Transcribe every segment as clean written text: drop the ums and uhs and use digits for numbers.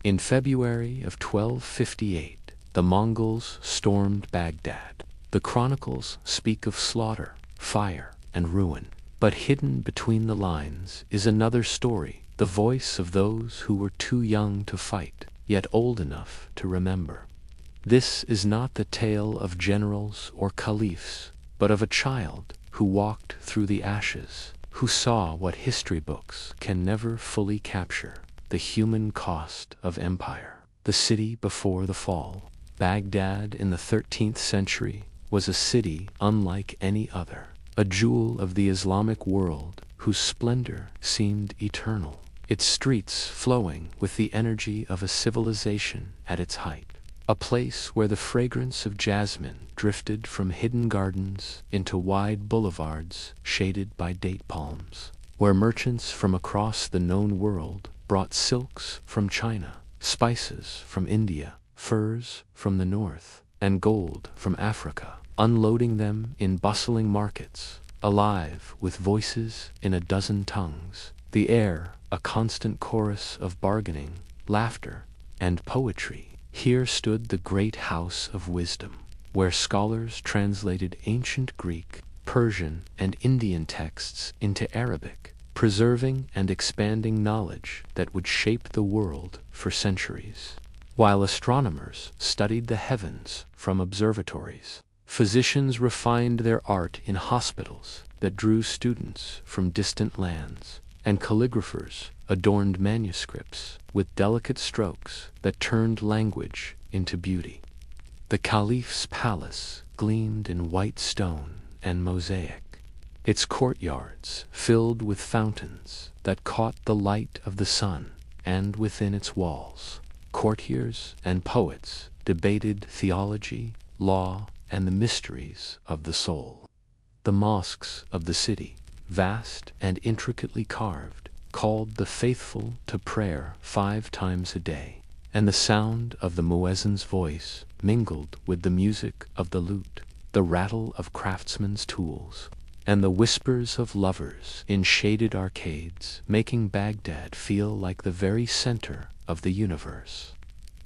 In February of 1258, the Mongols stormed Baghdad. The chronicles speak of slaughter, fire, and ruin. But hidden between the lines is another story, the voice of those who were too young to fight, yet old enough to remember. This is not the tale of generals or caliphs, but of a child who walked through the ashes, who saw what history books can never fully capture, the human cost of empire. The city before the fall. Baghdad in the 13th century was a city unlike any other, a jewel of the Islamic world whose splendor seemed eternal, its streets flowing with the energy of a civilization at its height. A place where the fragrance of jasmine drifted from hidden gardens into wide boulevards shaded by date palms, where merchants from across the known world brought silks from China, spices from India, furs from the north, and gold from Africa, unloading them in bustling markets, alive with voices in a dozen tongues, the air a constant chorus of bargaining, laughter, and poetry. Here stood the great house of wisdom, where scholars translated ancient Greek, Persian, and Indian texts into Arabic, preserving and expanding knowledge that would shape the world for centuries. While astronomers studied the heavens from observatories, physicians refined their art in hospitals that drew students from distant lands, and calligraphers adorned manuscripts with delicate strokes that turned language into beauty. The caliph's palace gleamed in white stone and mosaic, its courtyards filled with fountains that caught the light of the sun, and within its walls, courtiers and poets debated theology, law, and the mysteries of the soul. The mosques of the city, vast and intricately carved, called the faithful to prayer 5 times a day, and the sound of the muezzin's voice mingled with the music of the lute, the rattle of craftsmen's tools, and the whispers of lovers in shaded arcades, making Baghdad feel like the very center of the universe.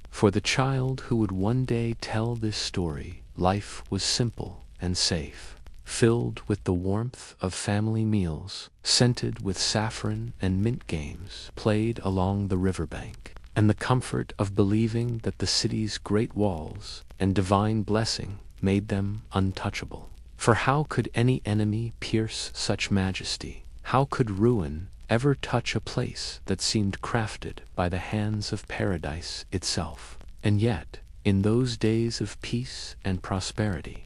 For the child who would one day tell this story, life was simple and safe, filled with the warmth of family meals, scented with saffron and mint games played along the riverbank, and the comfort of believing that the city's great walls and divine blessing made them untouchable. For how could any enemy pierce such majesty? How could ruin ever touch a place that seemed crafted by the hands of paradise itself? And yet, in those days of peace and prosperity,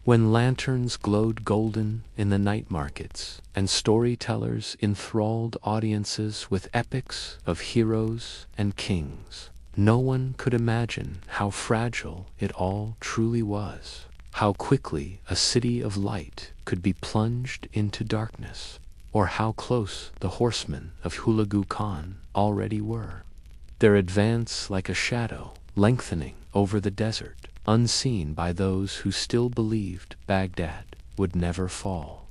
when lanterns glowed golden in the night markets, and storytellers enthralled audiences with epics of heroes and kings, no one could imagine how fragile it all truly was, how quickly a city of light could be plunged into darkness, or how close the horsemen of Hulagu Khan already were, their advance like a shadow lengthening over the desert, unseen by those who still believed Baghdad would never fall.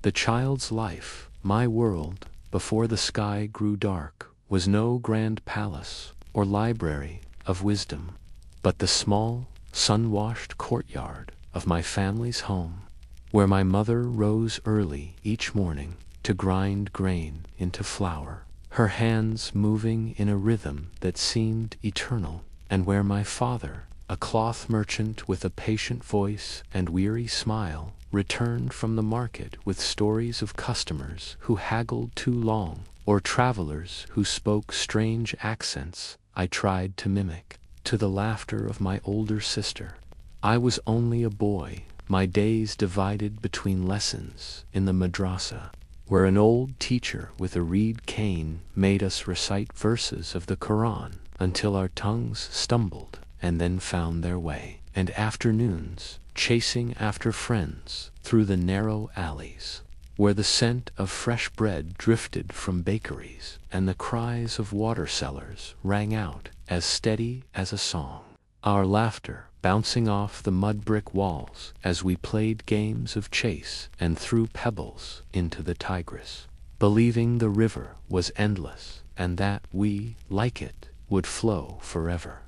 The child's life, my world, before the sky grew dark, was no grand palace or library of wisdom, but the small, sun-washed courtyard of my family's home, where my mother rose early each morning to grind grain into flour, her hands moving in a rhythm that seemed eternal, and where my father, a cloth merchant with a patient voice and weary smile, returned from the market with stories of customers who haggled too long, or travelers who spoke strange accents I tried to mimic, to the laughter of my older sister. I was only a boy, my days divided between lessons in the madrasa, where an old teacher with a reed cane made us recite verses of the Quran until our tongues stumbled and then found their way, and afternoons chasing after friends through the narrow alleys, where the scent of fresh bread drifted from bakeries and the cries of water sellers rang out as steady as a song, our laughter bouncing off the mud brick walls as we played games of chase and threw pebbles into the Tigris, believing the river was endless and that we, like it, would flow forever.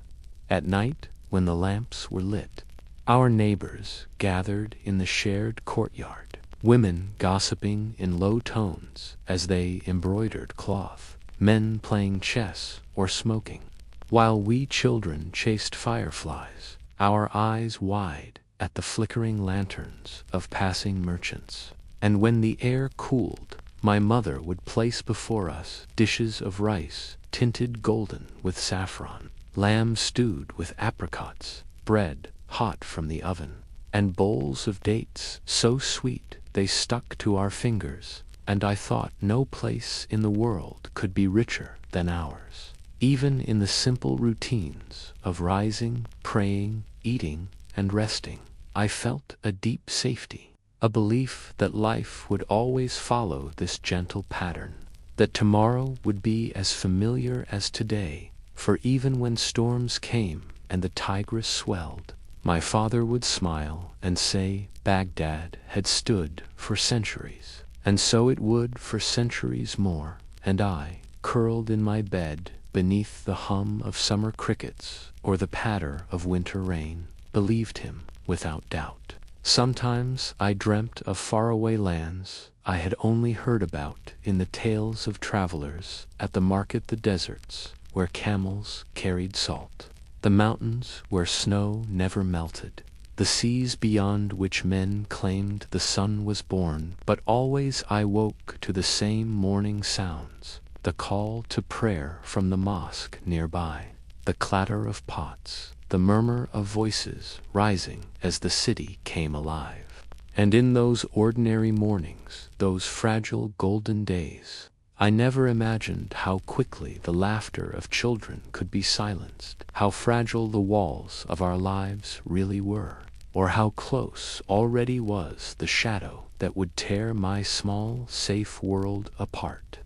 At night, when the lamps were lit, our neighbors gathered in the shared courtyard, women gossiping in low tones as they embroidered cloth, men playing chess or smoking, while we children chased fireflies, our eyes wide at the flickering lanterns of passing merchants. And when the air cooled, my mother would place before us dishes of rice tinted golden with saffron, lamb stewed with apricots, bread hot from the oven, and bowls of dates so sweet they stuck to our fingers, and I thought no place in the world could be richer than ours. Even in the simple routines of rising, praying, eating, and resting, I felt a deep safety, a belief that life would always follow this gentle pattern, that tomorrow would be as familiar as today, for even when storms came and the Tigris swelled, my father would smile and say Baghdad had stood for centuries, and so it would for centuries more, and I, curled in my bed beneath the hum of summer crickets or the patter of winter rain, believed him without doubt. Sometimes I dreamt of faraway lands I had only heard about in the tales of travelers, at the market, the deserts where camels carried salt, the mountains where snow never melted, the seas beyond which men claimed the sun was born, but always I woke to the same morning sounds, the call to prayer from the mosque nearby, the clatter of pots, the murmur of voices rising as the city came alive. And in those ordinary mornings, those fragile golden days, I never imagined how quickly the laughter of children could be silenced, how fragile the walls of our lives really were, or how close already was the shadow that would tear my small, safe world apart.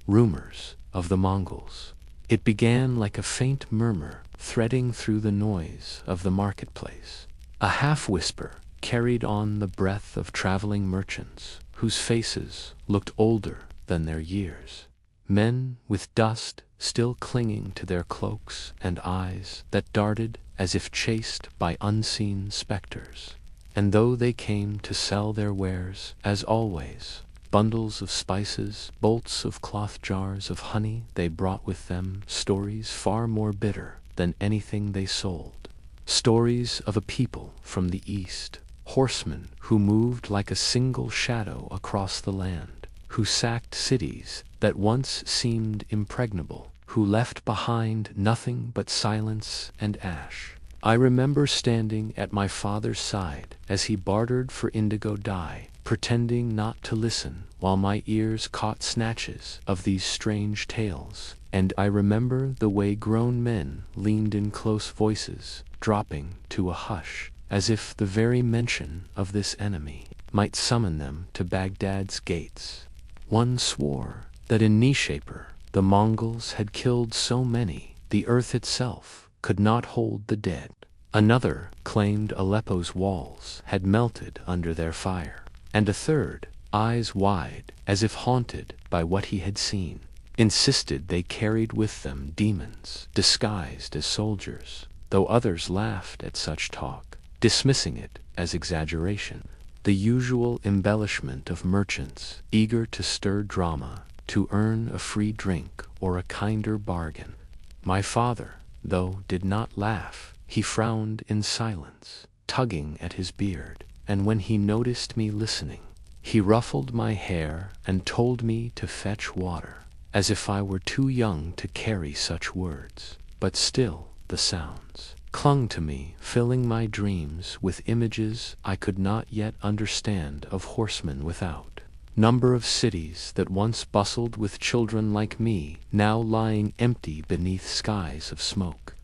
Rumors of the Mongols. It began like a faint murmur threading through the noise of the marketplace, a half-whisper carried on the breath of traveling merchants whose faces looked older than their years, men with dust still clinging to their cloaks and eyes that darted as if chased by unseen specters. And though they came to sell their wares, as always, bundles of spices, bolts of cloth jars of honey, they brought with them stories far more bitter than anything they sold. Stories of a people from the east, horsemen who moved like a single shadow across the land, who sacked cities that once seemed impregnable, who left behind nothing but silence and ash. I remember standing at my father's side as he bartered for indigo dye, pretending not to listen while my ears caught snatches of these strange tales, and I remember the way grown men leaned in close voices, dropping to a hush, as if the very mention of this enemy might summon them to Baghdad's gates. One swore that in Nishapur the Mongols had killed so many the earth itself could not hold the dead. Another claimed Aleppo's walls had melted under their fire, and a third, eyes wide as if haunted by what he had seen, insisted they carried with them demons disguised as soldiers, though others laughed at such talk, dismissing it as exaggeration, the usual embellishment of merchants eager to stir drama, to earn a free drink or a kinder bargain. My father, though, did not laugh. He frowned in silence, tugging at his beard, and when he noticed me listening, he ruffled my hair and told me to fetch water, as if I were too young to carry such words. But still the sounds clung to me, filling my dreams with images I could not yet understand of horsemen without. Number of cities that once bustled with children like me, now lying empty beneath skies of smoke.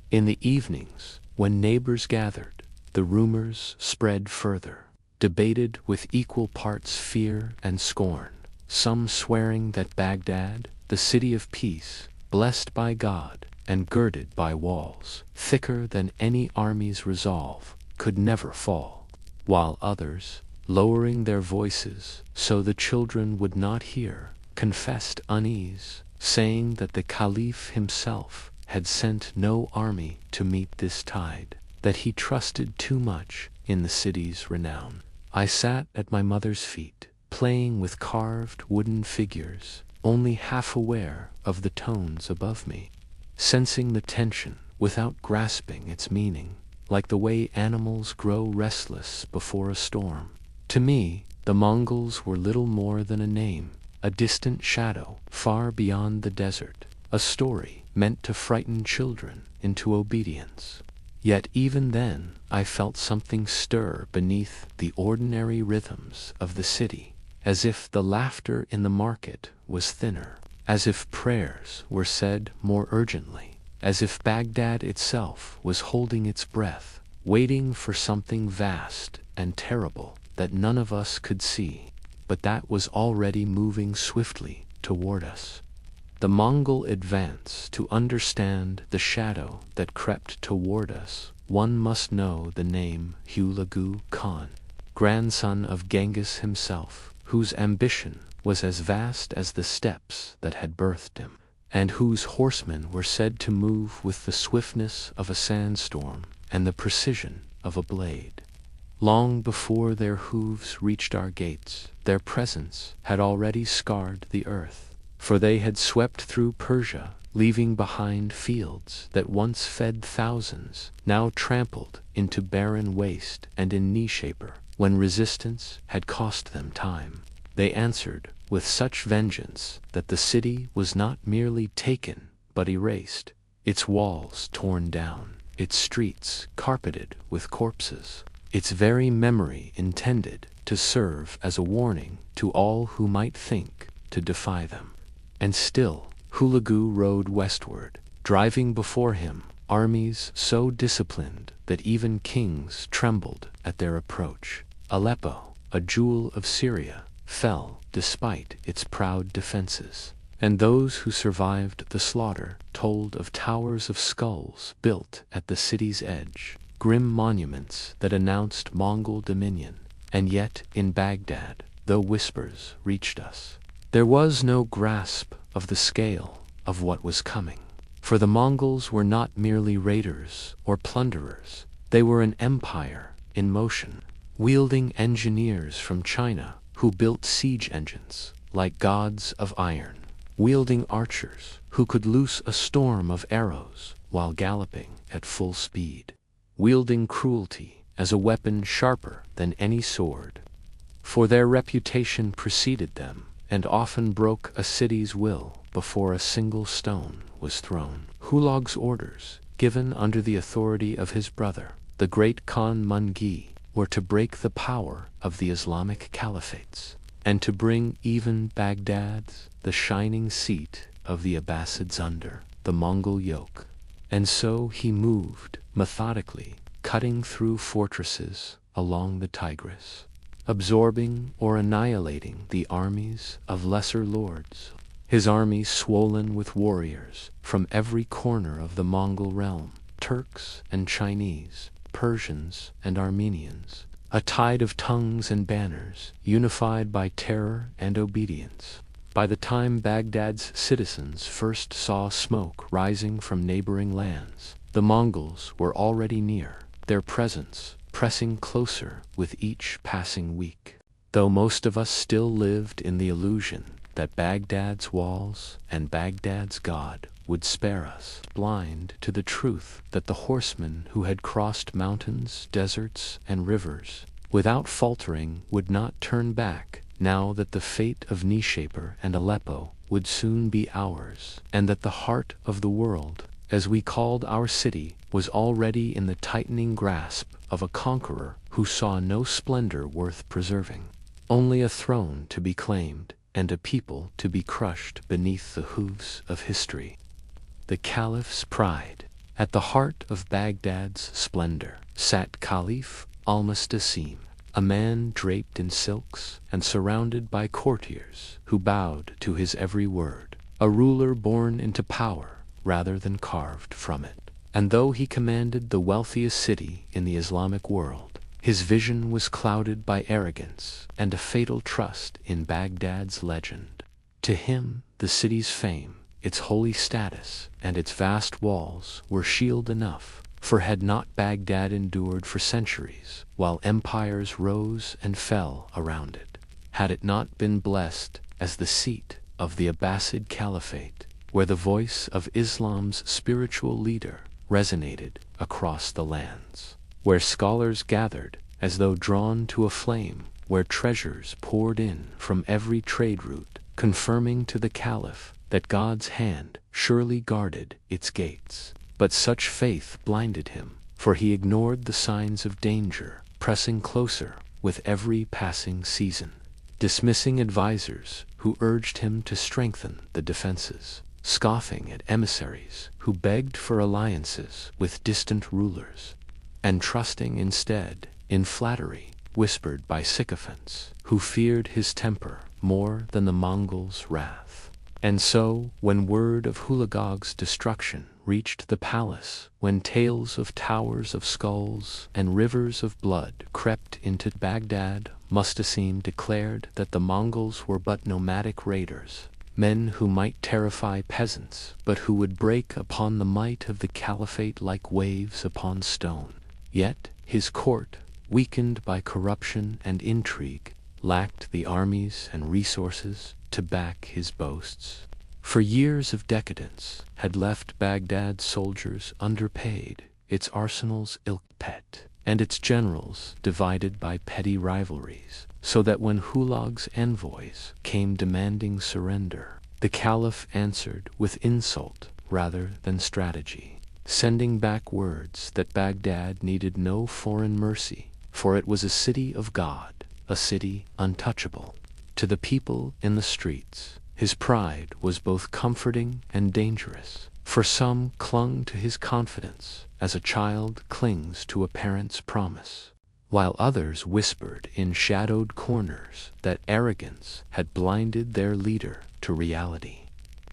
In the evenings, when neighbors gathered, the rumors spread further, debated with equal parts fear and scorn, some swearing that Baghdad, the city of peace, blessed by God and girded by walls thicker than any army's resolve, could never fall, while others, lowering their voices so the children would not hear, confessed unease, saying that the Caliph himself had sent no army to meet this tide, that he trusted too much in the city's renown. I sat at my mother's feet, playing with carved wooden figures, only half aware of the tones above me, sensing the tension without grasping its meaning, like the way animals grow restless before a storm. To me, the Mongols were little more than a name, a distant shadow far beyond the desert, a story meant to frighten children into obedience. Yet even then I felt something stir beneath the ordinary rhythms of the city, as if the laughter in the market was thinner, as if prayers were said more urgently, as if Baghdad itself was holding its breath, waiting for something vast and terrible that none of us could see, but that was already moving swiftly toward us. The Mongol advance. To understand the shadow that crept toward us, one must know the name Hulagu Khan, grandson of Genghis himself, whose ambition was as vast as the steppes that had birthed him, and whose horsemen were said to move with the swiftness of a sandstorm and the precision of a blade. Long before their hooves reached our gates, their presence had already scarred the earth, for they had swept through Persia, leaving behind fields that once fed thousands, now trampled into barren waste, and in Nishaper, when resistance had cost them time, they answered with such vengeance that the city was not merely taken but erased, its walls torn down, its streets carpeted with corpses, its very memory intended to serve as a warning to all who might think to defy them. And still Hulagu rode westward, driving before him armies so disciplined that even kings trembled at their approach. Aleppo, a jewel of Syria, fell despite its proud defenses, and those who survived the slaughter told of towers of skulls built at the city's edge, grim monuments that announced Mongol dominion. And yet in Baghdad, though whispers reached us, there was no grasp of the scale of what was coming. For the Mongols were not merely raiders or plunderers, they were an empire in motion, wielding engineers from China who built siege engines like gods of iron, wielding archers who could loose a storm of arrows while galloping at full speed, wielding cruelty as a weapon sharper than any sword. For their reputation preceded them, and often broke a city's will before a single stone was thrown. Hulag's orders, given under the authority of his brother, the great Khan Mungi, were to break the power of the Islamic caliphates, and to bring even Baghdad's, the shining seat of the Abbasids, under the Mongol yoke. And so he moved methodically, cutting through fortresses along the Tigris, absorbing or annihilating the armies of lesser lords, his army swollen with warriors from every corner of the Mongol realm, Turks and Chinese, Persians and Armenians, a tide of tongues and banners, unified by terror and obedience. By the time Baghdad's citizens first saw smoke rising from neighboring lands, the Mongols were already near, their presence pressing closer with each passing week. Though most of us still lived in the illusion that Baghdad's walls and Baghdad's God would spare us, blind to the truth that the horsemen who had crossed mountains, deserts, and rivers without faltering would not turn back, now that the fate of Nishaper and Aleppo would soon be ours, and that the heart of the world, as we called our city, was already in the tightening grasp of a conqueror who saw no splendor worth preserving, only a throne to be claimed and a people to be crushed beneath the hooves of history. The Caliph's pride. At the heart of Baghdad's splendor sat Caliph Al-Mustasim, a man draped in silks and surrounded by courtiers who bowed to his every word, a ruler born into power rather than carved from it. And though he commanded the wealthiest city in the Islamic world, his vision was clouded by arrogance and a fatal trust in Baghdad's legend. To him, the city's fame, its holy status and its vast walls were shield enough, for had not Baghdad endured for centuries, while empires rose and fell around it? Had it not been blessed as the seat of the Abbasid Caliphate, where the voice of Islam's spiritual leader resonated across the lands, where scholars gathered as though drawn to a flame, where treasures poured in from every trade route, confirming to the Caliph that God's hand surely guarded its gates? But such faith blinded him, for he ignored the signs of danger pressing closer with every passing season, dismissing advisers who urged him to strengthen the defenses, scoffing at emissaries who begged for alliances with distant rulers, and trusting instead in flattery whispered by sycophants who feared his temper more than the Mongols' wrath. And so, when word of Hulagog's destruction reached the palace, when tales of towers of skulls and rivers of blood crept into Baghdad, Mustasim declared that the Mongols were but nomadic raiders, men who might terrify peasants, but who would break upon the might of the caliphate like waves upon stone. Yet his court, weakened by corruption and intrigue, lacked the armies and resources to back his boasts. For years of decadence had left Baghdad's soldiers underpaid, its arsenals ill-kept, and its generals divided by petty rivalries, so that when Hulag's envoys came demanding surrender, the Caliph answered with insult rather than strategy, sending back words that Baghdad needed no foreign mercy, for it was a city of God, a city untouchable. To the people in the streets, his pride was both comforting and dangerous, for some clung to his confidence as a child clings to a parent's promise, while others whispered in shadowed corners that arrogance had blinded their leader to reality.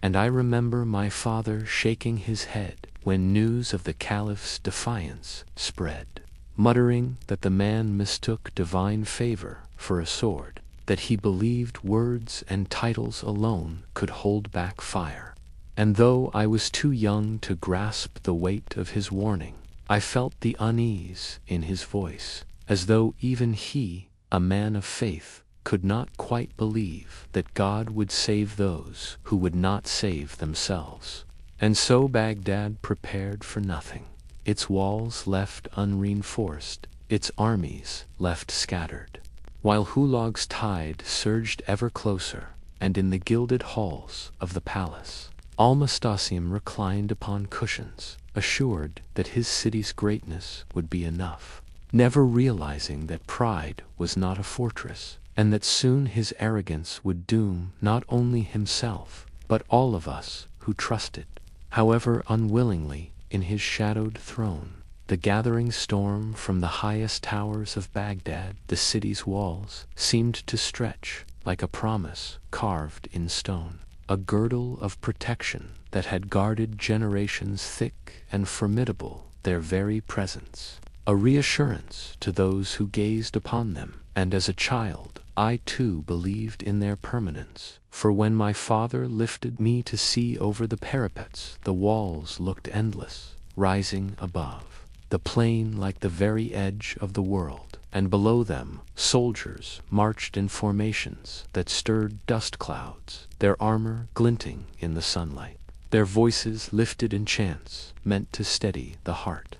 And I remember my father shaking his head when news of the Caliph's defiance spread, muttering that the man mistook divine favor for a sword, that he believed words and titles alone could hold back fire. And though I was too young to grasp the weight of his warning, I felt the unease in his voice, as though even he, a man of faith, could not quite believe that God would save those who would not save themselves. And so Baghdad prepared for nothing, its walls left unreinforced, its armies left scattered, while Hulag's tide surged ever closer, and in the gilded halls of the palace, Al-Mustasim reclined upon cushions, assured that his city's greatness would be enough, never realizing that pride was not a fortress, and that soon his arrogance would doom not only himself, but all of us who trusted, however unwillingly, in his shadowed throne. The gathering storm from the highest towers of Baghdad, the city's walls, seemed to stretch like a promise carved in stone, a girdle of protection that had guarded generations thick and formidable their very presence, a reassurance to those who gazed upon them. And as a child, I too believed in their permanence, for when my father lifted me to see over the parapets, the walls looked endless, rising above, the plain like the very edge of the world, and below them soldiers marched in formations that stirred dust clouds, their armor glinting in the sunlight, their voices lifted in chants meant to steady the heart.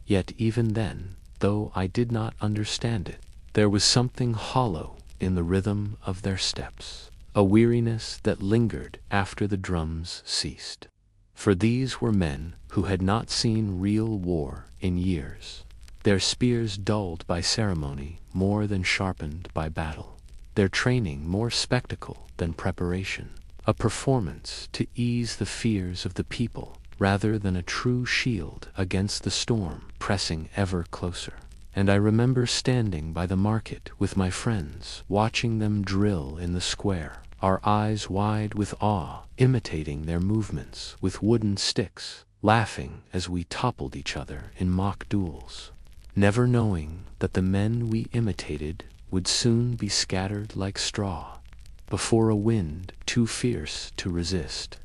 Yet even then, though I did not understand it, there was something hollow in the rhythm of their steps, a weariness that lingered after the drums ceased. For these were men who had not seen real war in years, their spears dulled by ceremony more than sharpened by battle, their training more spectacle than preparation, a performance to ease the fears of the people rather than a true shield against the storm pressing ever closer. And I remember standing by the market with my friends, watching them drill in the square, our eyes wide with awe, imitating their movements with wooden sticks, laughing as we toppled each other in mock duels, never knowing that the men we imitated would soon be scattered like straw before a wind too fierce to resist.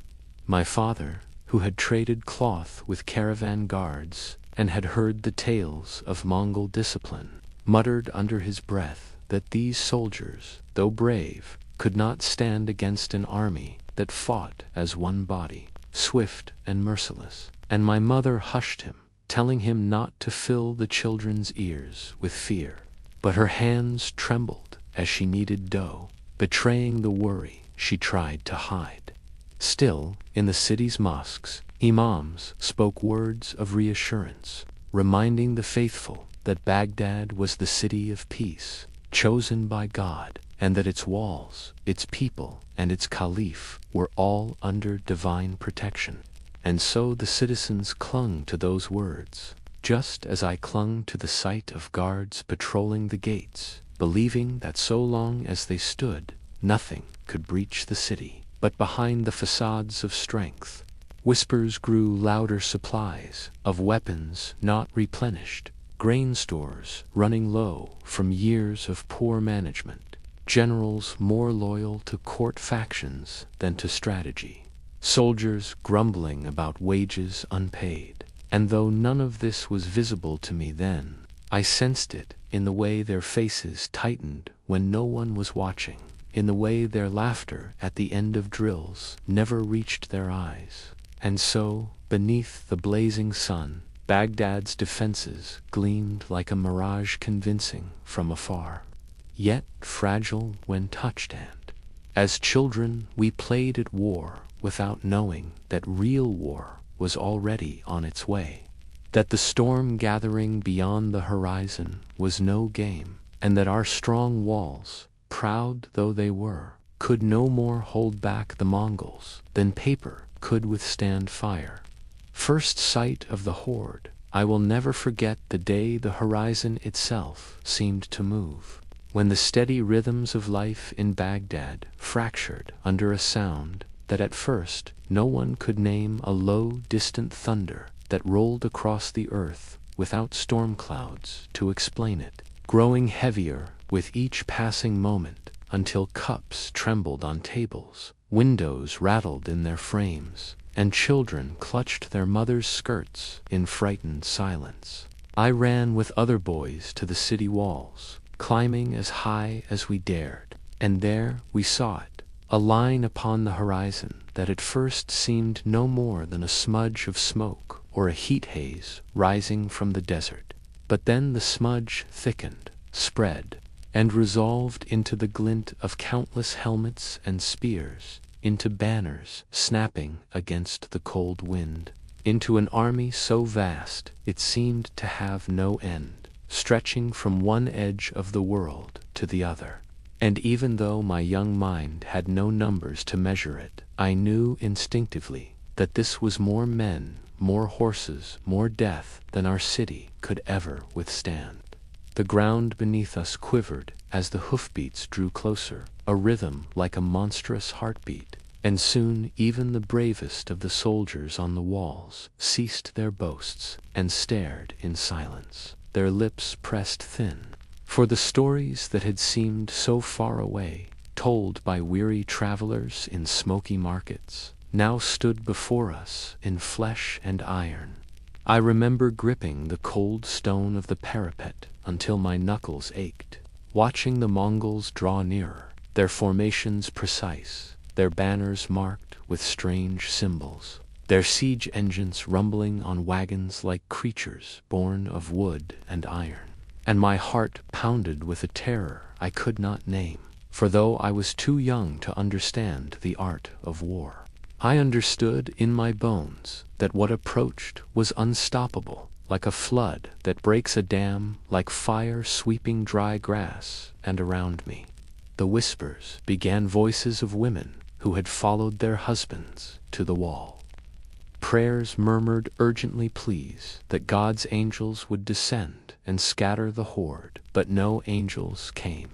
My father, who had traded cloth with caravan guards and had heard the tales of Mongol discipline, muttered under his breath that these soldiers, though brave, could not stand against an army that fought as one body, swift and merciless. And my mother hushed him, telling him not to fill the children's ears with fear. But her hands trembled as she kneaded dough, betraying the worry she tried to hide. Still, in the city's mosques, imams spoke words of reassurance, reminding the faithful that Baghdad was the city of peace, chosen by God, and that its walls, its people, and its caliph were all under divine protection. And so the citizens clung to those words, just as I clung to the sight of guards patrolling the gates, believing that so long as they stood, nothing could breach the city. But behind the facades of strength, whispers grew louder: supplies of weapons not replenished, grain stores running low from years of poor management, generals more loyal to court factions than to strategy, soldiers grumbling about wages unpaid. And though none of this was visible to me then, I sensed it in the way their faces tightened when no one was watching, in the way their laughter at the end of drills never reached their eyes. And so, beneath the blazing sun, Baghdad's defenses gleamed like a mirage, convincing from afar, yet fragile when touched. And as children we played at war without knowing that real war was already on its way, that the storm gathering beyond the horizon was no game, and that our strong walls, proud though they were, could no more hold back the Mongols than paper could withstand fire. First sight of the horde, I will never forget the day the horizon itself seemed to move, when the steady rhythms of life in Baghdad fractured under a sound that at first no one could name, a low, distant thunder that rolled across the earth without storm clouds to explain it, growing heavier with each passing moment, until cups trembled on tables, windows rattled in their frames, and children clutched their mothers' skirts in frightened silence. I ran with other boys to the city walls, climbing as high as we dared, and there we saw it, a line upon the horizon that at first seemed no more than a smudge of smoke or a heat haze rising from the desert. But then the smudge thickened, spread, and resolved into the glint of countless helmets and spears, into banners snapping against the cold wind, into an army so vast it seemed to have no end, stretching from one edge of the world to the other. And even though my young mind had no numbers to measure it, I knew instinctively that this was more men, more horses, more death than our city could ever withstand. The ground beneath us quivered as the hoofbeats drew closer, a rhythm like a monstrous heartbeat, and soon even the bravest of the soldiers on the walls ceased their boasts and stared in silence, their lips pressed thin. For the stories that had seemed so far away, told by weary travelers in smoky markets, now stood before us in flesh and iron. I remember gripping the cold stone of the parapet until my knuckles ached, watching the Mongols draw nearer, their formations precise, their banners marked with strange symbols, their siege engines rumbling on wagons like creatures born of wood and iron. And my heart pounded with a terror I could not name, for though I was too young to understand the art of war, I understood in my bones that what approached was unstoppable, like a flood that breaks a dam, like fire sweeping dry grass. And around me, the whispers began, voices of women who had followed their husbands to the wall. Prayers murmured urgently pleas that God's angels would descend and scatter the horde, but no angels came.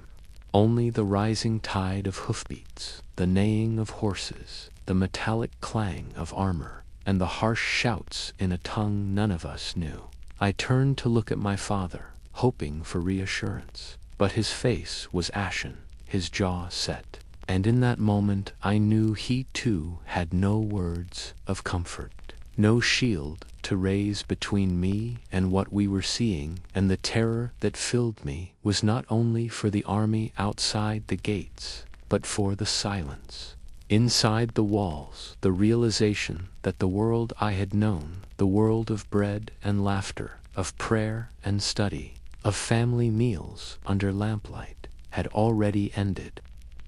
Only the rising tide of hoofbeats, the neighing of horses, the metallic clang of armor, and the harsh shouts in a tongue none of us knew. I turned to look at my father, hoping for reassurance, but his face was ashen, his jaw set. And in that moment I knew he too had no words of comfort, no shield to raise between me and what we were seeing, and the terror that filled me was not only for the army outside the gates, but for the silence inside the walls, the realization that the world I had known, the world of bread and laughter, of prayer and study, of family meals under lamplight, had already ended.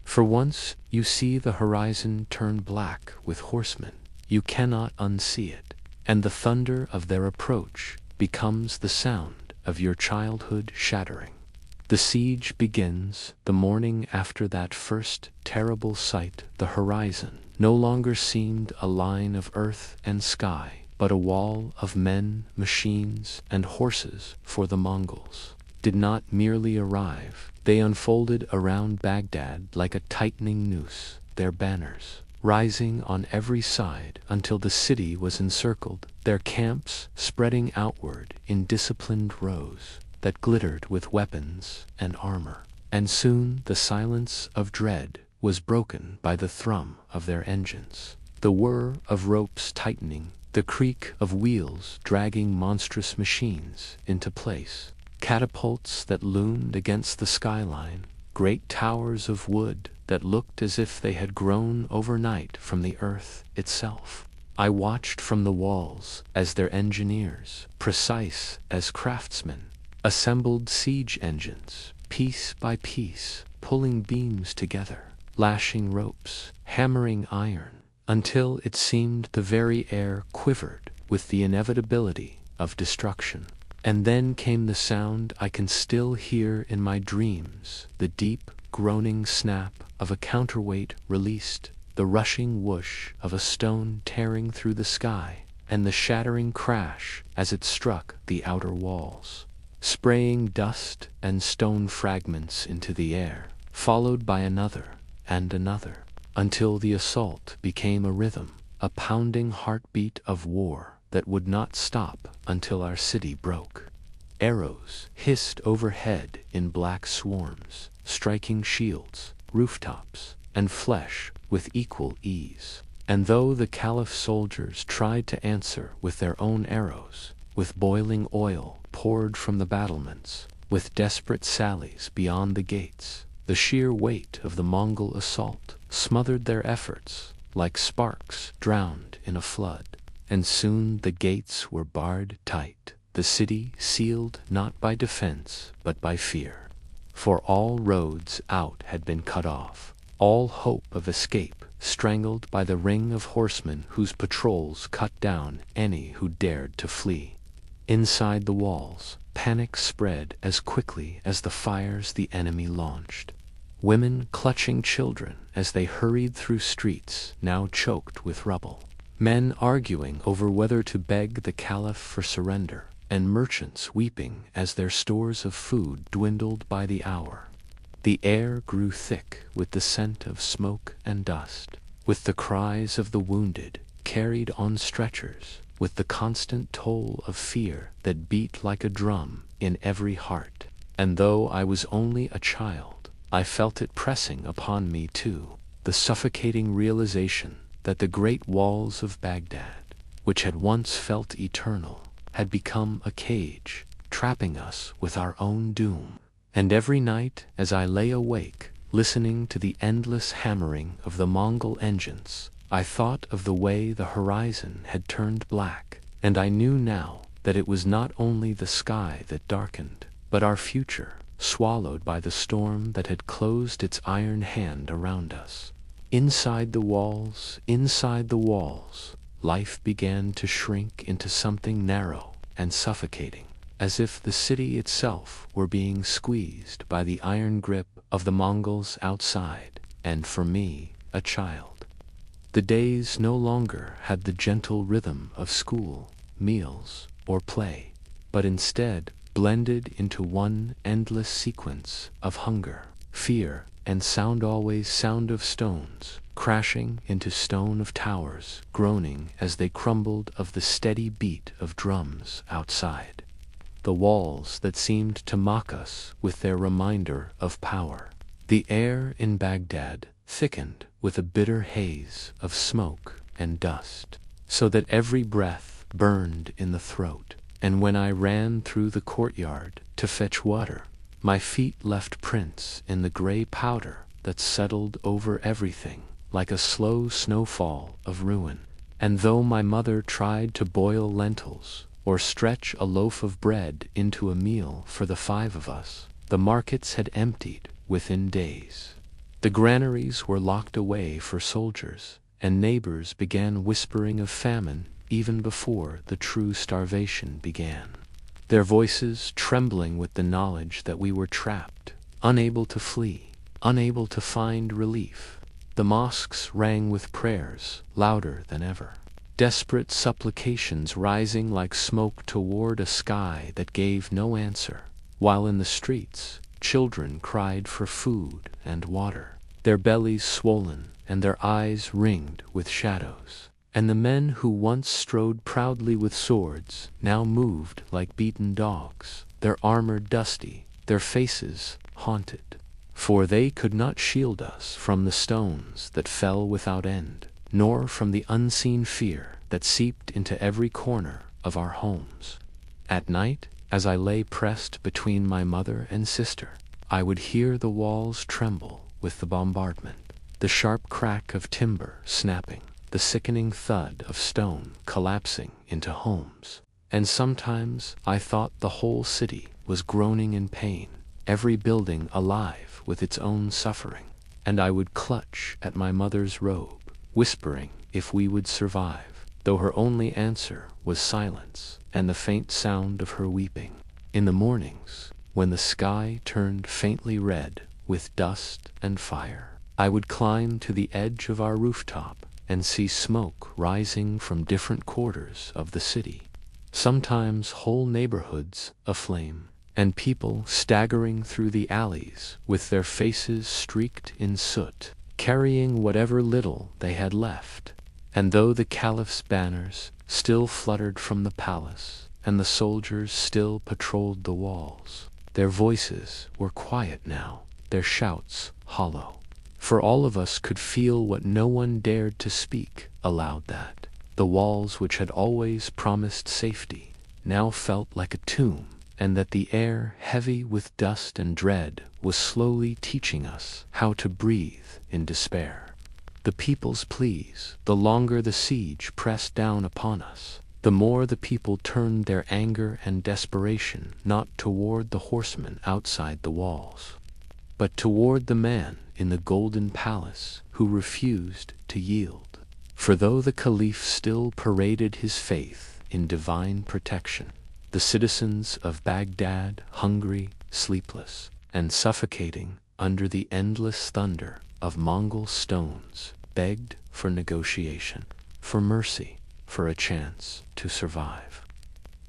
For once you see the horizon turn black with horsemen, you cannot unsee it, and the thunder of their approach becomes the sound of your childhood shattering. The siege begins the morning after that first terrible sight. The horizon no longer seemed a line of earth and sky, but a wall of men, machines, and horses. For the Mongols did not merely arrive, they unfolded around Baghdad like a tightening noose, their banners rising on every side until the city was encircled, their camps spreading outward in disciplined rows that glittered with weapons and armor. And soon the silence of dread was broken by the thrum of their engines, the whir of ropes tightening, the creak of wheels dragging monstrous machines into place, catapults that loomed against the skyline, great towers of wood that looked as if they had grown overnight from the earth itself. I watched from the walls as their engineers, precise as craftsmen, assembled siege engines, piece by piece, pulling beams together, lashing ropes, hammering iron, until it seemed the very air quivered with the inevitability of destruction. And then came the sound I can still hear in my dreams, the deep, groaning snap of a counterweight released, the rushing whoosh of a stone tearing through the sky, and the shattering crash as it struck the outer walls, spraying dust and stone fragments into the air, followed by another and another, until the assault became a rhythm, a pounding heartbeat of war that would not stop until our city broke. Arrows hissed overhead in black swarms, striking shields, rooftops, and flesh with equal ease. And though the Caliph's soldiers tried to answer with their own arrows, with boiling oil poured from the battlements, with desperate sallies beyond the gates, the sheer weight of the Mongol assault smothered their efforts like sparks drowned in a flood. And soon the gates were barred tight, the city sealed not by defense but by fear. For all roads out had been cut off, all hope of escape strangled by the ring of horsemen whose patrols cut down any who dared to flee. Inside the walls, panic spread as quickly as the fires the enemy launched. Women clutching children as they hurried through streets now choked with rubble. Men arguing over whether to beg the Caliph for surrender, and merchants weeping as their stores of food dwindled by the hour. The air grew thick with the scent of smoke and dust, with the cries of the wounded carried on stretchers, with the constant toll of fear that beat like a drum in every heart. And though I was only a child, I felt it pressing upon me too, the suffocating realization that the great walls of Baghdad, which had once felt eternal, had become a cage, trapping us with our own doom. And every night, as I lay awake, listening to the endless hammering of the Mongol engines, I thought of the way the horizon had turned black, and I knew now that it was not only the sky that darkened, but our future, swallowed by the storm that had closed its iron hand around us. Inside the walls, life began to shrink into something narrow and suffocating, as if the city itself were being squeezed by the iron grip of the Mongols outside, and for me, a child. The days no longer had the gentle rhythm of school, meals, or play, but instead blended into one endless sequence of hunger, fear, and sound, always sound of stones crashing into stone, of towers groaning as they crumbled, of the steady beat of drums outside. The walls that seemed to mock us with their reminder of power. The air in Baghdad thickened with a bitter haze of smoke and dust, so that every breath burned in the throat. And when I ran through the courtyard to fetch water, my feet left prints in the gray powder that settled over everything like a slow snowfall of ruin. And though my mother tried to boil lentils or stretch a loaf of bread into a meal for the 5 of us, the markets had emptied within days. The granaries were locked away for soldiers, and neighbors began whispering of famine even before the true starvation began, their voices trembling with the knowledge that we were trapped, unable to flee, unable to find relief. The mosques rang with prayers louder than ever, desperate supplications rising like smoke toward a sky that gave no answer, while in the streets children cried for food and water, their bellies swollen and their eyes ringed with shadows. And the men who once strode proudly with swords now moved like beaten dogs, their armor dusty, their faces haunted. For they could not shield us from the stones that fell without end, nor from the unseen fear that seeped into every corner of our homes. At night, as I lay pressed between my mother and sister, I would hear the walls tremble with the bombardment, the sharp crack of timber snapping, the sickening thud of stone collapsing into homes. And sometimes I thought the whole city was groaning in pain, every building alive with its own suffering. And I would clutch at my mother's robe, whispering if we would survive, though her only answer was silence and the faint sound of her weeping. In the mornings, when the sky turned faintly red with dust and fire, I would climb to the edge of our rooftop and see smoke rising from different quarters of the city, sometimes whole neighborhoods aflame, and people staggering through the alleys with their faces streaked in soot, carrying whatever little they had left. And though the caliph's banners still fluttered from the palace, and the soldiers still patrolled the walls, their voices were quiet now, their shouts hollow. For all of us could feel what no one dared to speak aloud, that the walls which had always promised safety now felt like a tomb, and that the air, heavy with dust and dread, was slowly teaching us how to breathe in despair. The people's pleas, the longer the siege pressed down upon us, the more the people turned their anger and desperation not toward the horsemen outside the walls, but toward the man in the golden palace who refused to yield. For though the caliph still paraded his faith in divine protection, the citizens of Baghdad, hungry, sleepless, and suffocating under the endless thunder of Mongol stones, begged for negotiation, for mercy, for a chance to survive.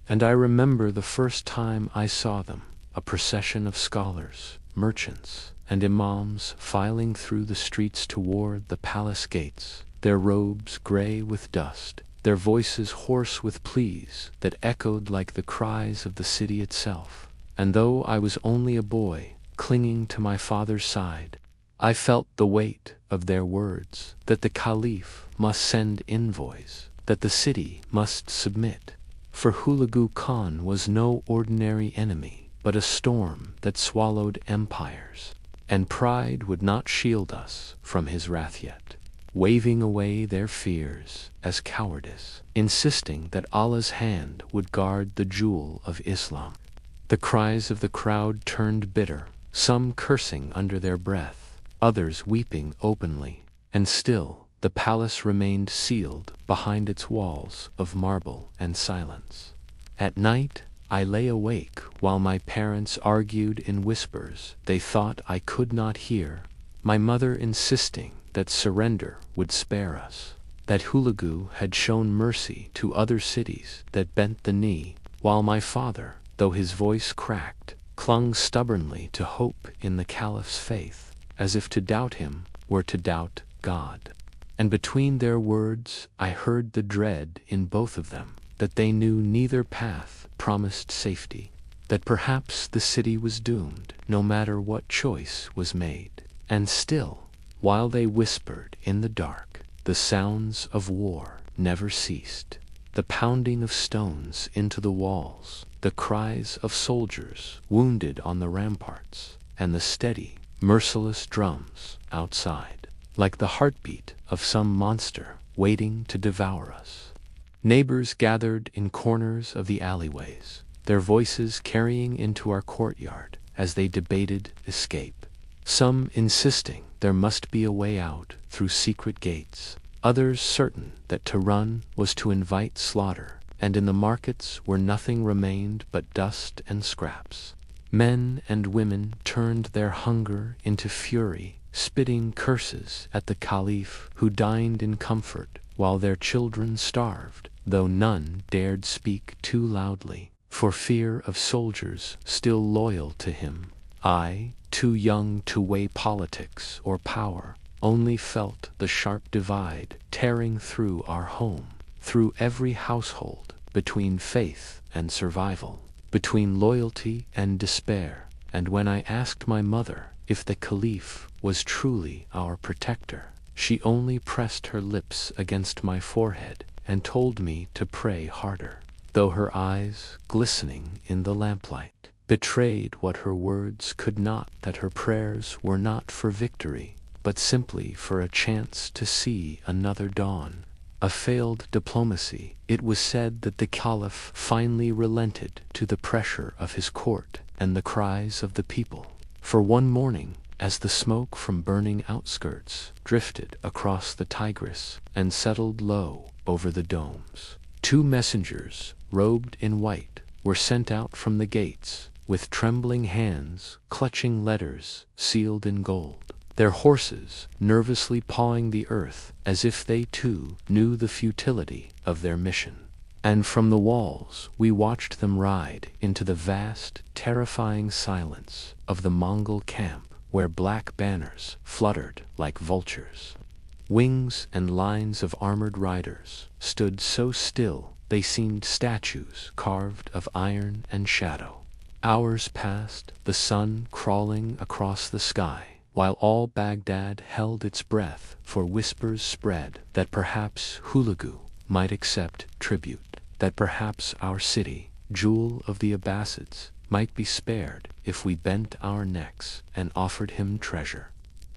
And I remember the first time I saw them, a procession of scholars, merchants, and imams filing through the streets toward the palace gates, their robes gray with dust, their voices hoarse with pleas that echoed like the cries of the city itself. And though I was only a boy, clinging to my father's side, I felt the weight of their words, that the caliph must send envoys, that the city must submit. For Hulagu Khan was no ordinary enemy, but a storm that swallowed empires, and pride would not shield us from his wrath yet, waving away their fears as cowardice, insisting that Allah's hand would guard the jewel of Islam. The cries of the crowd turned bitter, some cursing under their breath, others weeping openly, and still the palace remained sealed behind its walls of marble and silence. At night, I lay awake while my parents argued in whispers they thought I could not hear, my mother insisting that surrender would spare us, that Hulagu had shown mercy to other cities that bent the knee, while my father, though his voice cracked, clung stubbornly to hope in the caliph's faith, as if to doubt him were to doubt God. And between their words I heard the dread in both of them, that they knew neither path promised safety, that perhaps the city was doomed, no matter what choice was made. And still, While they whispered in the dark, the sounds of war never ceased. The pounding of stones into the walls, the cries of soldiers wounded on the ramparts, and the steady, merciless drums outside, like the heartbeat of some monster waiting to devour us. Neighbors gathered in corners of the alleyways, their voices carrying into our courtyard as they debated escape. Some insisting there must be a way out through secret gates, others certain that to run was to invite slaughter, and in the markets where nothing remained but dust and scraps. Men and women turned their hunger into fury, spitting curses at the Caliph who dined in comfort while their children starved, though none dared speak too loudly, for fear of soldiers still loyal to him. I, too young to weigh politics or power, only felt the sharp divide tearing through our home, through every household, between faith and survival, between loyalty and despair. And when I asked my mother if the Caliph was truly our protector, she only pressed her lips against my forehead and told me to pray harder, though her eyes, glistening in the lamplight, betrayed what her words could not, that her prayers were not for victory, but simply for a chance to see another dawn. A failed diplomacy, it was said that the Caliph finally relented to the pressure of his court and the cries of the people. For one morning, as the smoke from burning outskirts drifted across the Tigris and settled low over the domes, 2 messengers, robed in white, were sent out from the gates, with trembling hands clutching letters sealed in gold, their horses nervously pawing the earth as if they too knew the futility of their mission. And from the walls we watched them ride into the vast, terrifying silence of the Mongol camp, where black banners fluttered like vultures. Wings and lines of armored riders stood so still they seemed statues carved of iron and shadow. Hours passed, the sun crawling across the sky, while all Baghdad held its breath, for whispers spread that perhaps Hulagu might accept tribute, that perhaps our city, jewel of the Abbasids, might be spared if we bent our necks and offered him treasure.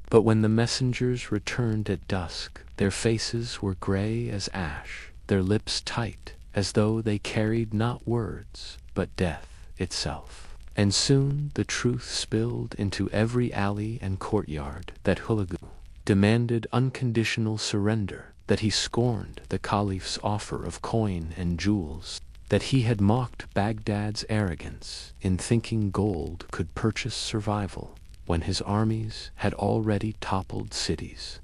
But when the messengers returned at dusk, their faces were gray as ash, their lips tight, as though they carried not words, but death itself. And soon the truth spilled into every alley and courtyard, that Hulagu demanded unconditional surrender, that he scorned the Caliph's offer of coin and jewels, that he had mocked Baghdad's arrogance in thinking gold could purchase survival, when his armies had already toppled cities,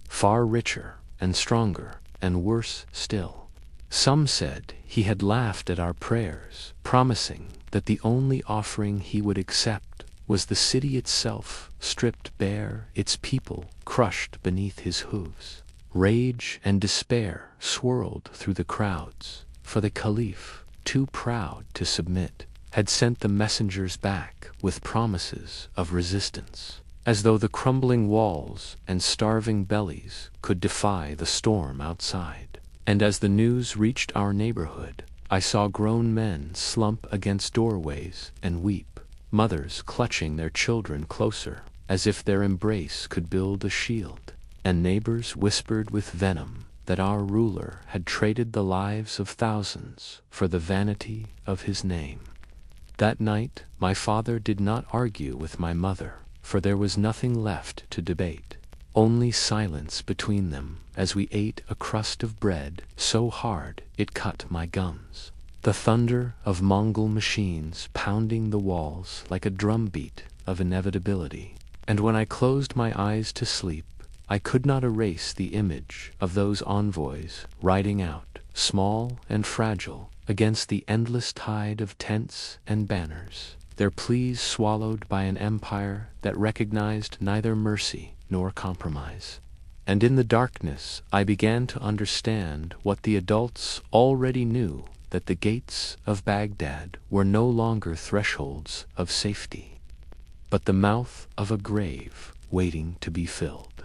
far richer and stronger and worse still. Some said he had laughed at our prayers, promising that the only offering he would accept was the city itself, stripped bare, its people crushed beneath his hooves. Rage and despair swirled through the crowds, for the Caliph, too proud to submit, had sent the messengers back with promises of resistance, as though the crumbling walls and starving bellies could defy the storm outside. And as the news reached our neighborhood, I saw grown men slump against doorways and weep, mothers clutching their children closer, as if their embrace could build a shield, and neighbors whispered with venom that our ruler had traded the lives of thousands for the vanity of his name. That night my father did not argue with my mother, for there was nothing left to debate, only silence between them as we ate a crust of bread so hard it cut my gums. The thunder of Mongol machines pounding the walls like a drumbeat of inevitability. And when I closed my eyes to sleep, I could not erase the image of those envoys riding out, small and fragile, against the endless tide of tents and banners, their pleas swallowed by an empire that recognized neither mercy nor compromise. And in the darkness I began to understand what the adults already knew, that the gates of Baghdad were no longer thresholds of safety, but the mouth of a grave waiting to be filled.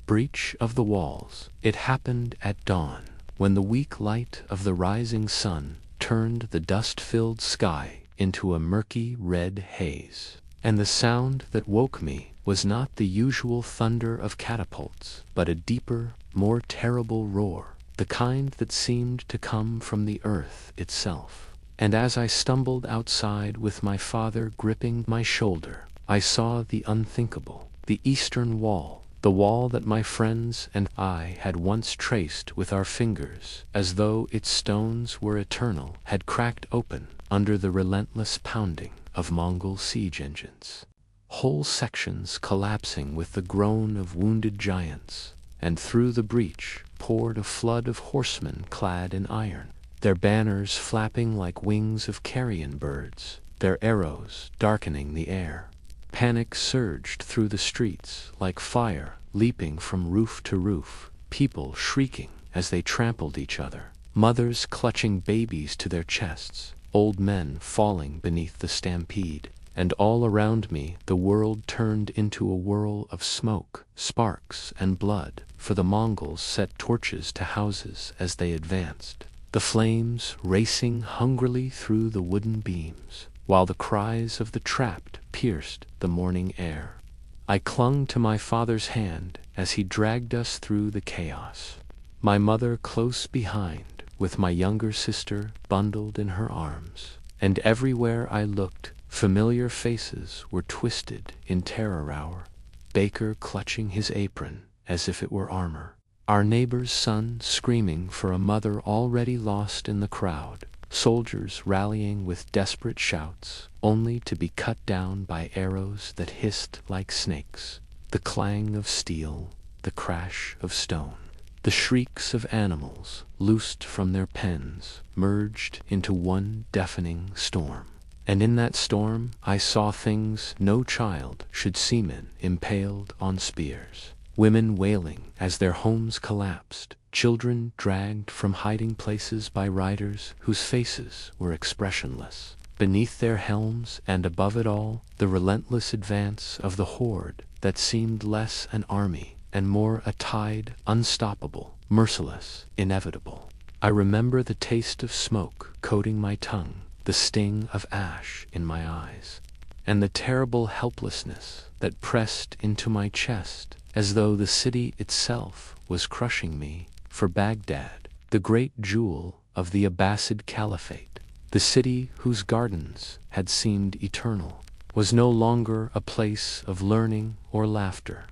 Breach of the walls. It happened at dawn, when the weak light of the rising sun turned the dust-filled sky into a murky red haze. And the sound that woke me was not the usual thunder of catapults, but a deeper, more terrible roar, the kind that seemed to come from the earth itself. And as I stumbled outside with my father gripping my shoulder, I saw the unthinkable, the eastern wall, the wall that my friends and I had once traced with our fingers, as though its stones were eternal, had cracked open under the relentless pounding of Mongol siege engines. Whole sections collapsing with the groan of wounded giants, and through the breach poured a flood of horsemen clad in iron, their banners flapping like wings of carrion birds, their arrows darkening the air. Panic surged through the streets like fire leaping from roof to roof, people shrieking as they trampled each other, mothers clutching babies to their chests, old men falling beneath the stampede. And all around me the world turned into a whirl of smoke, sparks, and blood, for the Mongols set torches to houses as they advanced, the flames racing hungrily through the wooden beams, while the cries of the trapped pierced the morning air. I clung to my father's hand as he dragged us through the chaos, my mother close behind, with my younger sister bundled in her arms. And everywhere I looked, familiar faces were twisted in terror hour, Baker clutching his apron as if it were armor, our neighbor's son screaming for a mother already lost in the crowd, soldiers rallying with desperate shouts, only to be cut down by arrows that hissed like snakes, the clang of steel, the crash of stone, the shrieks of animals loosed from their pens merged into one deafening storm. And in that storm I saw things no child should see: men impaled on spears, women wailing as their homes collapsed, children dragged from hiding places by riders whose faces were expressionless. Beneath their helms, and above it all, the relentless advance of the horde that seemed less an army and more a tide, unstoppable, merciless, inevitable. I remember the taste of smoke coating my tongue, the sting of ash in my eyes, and the terrible helplessness that pressed into my chest as though the city itself was crushing me. For Baghdad, the great jewel of the Abbasid Caliphate, the city whose gardens had seemed eternal, was no longer a place of learning or laughter,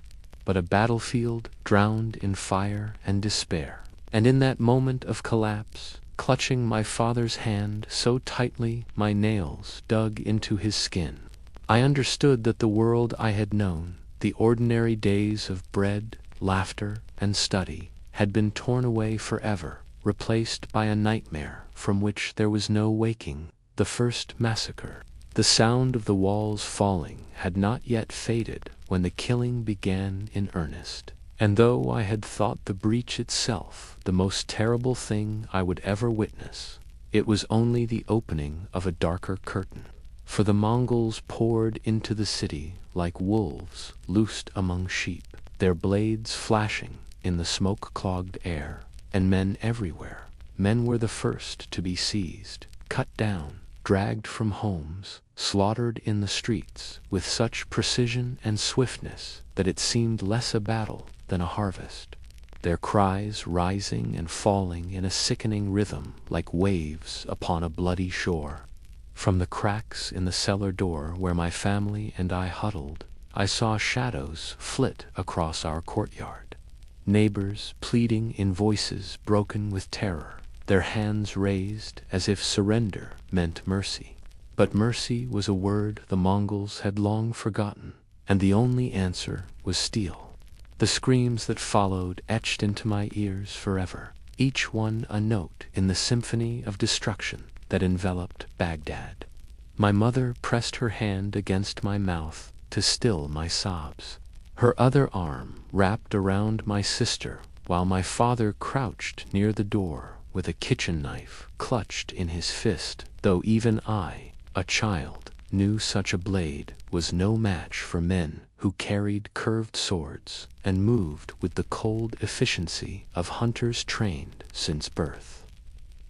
but a battlefield drowned in fire and despair. And in that moment of collapse, clutching my father's hand so tightly my nails dug into his skin, I understood that the world I had known, the ordinary days of bread, laughter, and study, had been torn away forever, replaced by a nightmare from which there was no waking, the first massacre. The sound of the walls falling had not yet faded when the killing began in earnest. And though I had thought the breach itself the most terrible thing I would ever witness, it was only the opening of a darker curtain. For the Mongols poured into the city like wolves loosed among sheep, their blades flashing in the smoke-clogged air, and men everywhere. Men were the first to be seized, cut down, dragged from homes, slaughtered in the streets with such precision and swiftness that it seemed less a battle than a harvest, their cries rising and falling in a sickening rhythm like waves upon a bloody shore. From the cracks in the cellar door where my family and I huddled, I saw shadows flit across our courtyard, neighbors pleading in voices broken with terror, their hands raised as if surrender meant mercy. But mercy was a word the Mongols had long forgotten, and the only answer was steel. The screams that followed etched into my ears forever, each one a note in the symphony of destruction that enveloped Baghdad. My mother pressed her hand against my mouth to still my sobs. Her other arm wrapped around my sister, while my father crouched near the door with a kitchen knife clutched in his fist, though even I, a child, knew such a blade was no match for men who carried curved swords and moved with the cold efficiency of hunters trained since birth.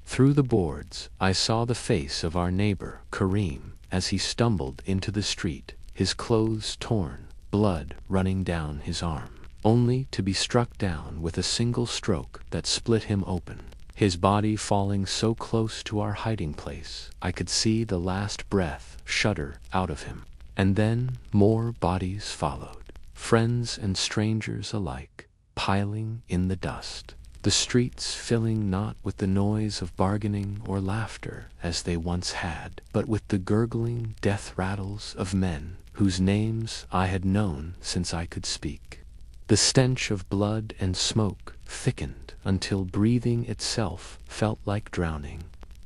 Through the boards, I saw the face of our neighbor, Karim, as he stumbled into the street, his clothes torn, blood running down his arm, only to be struck down with a single stroke that split him open. His body falling so close to our hiding place, I could see the last breath shudder out of him. And then more bodies followed, friends and strangers alike, piling in the dust, the streets filling not with the noise of bargaining or laughter as they once had, but with the gurgling death rattles of men whose names I had known since I could speak. The stench of blood and smoke thickened until breathing itself felt like drowning,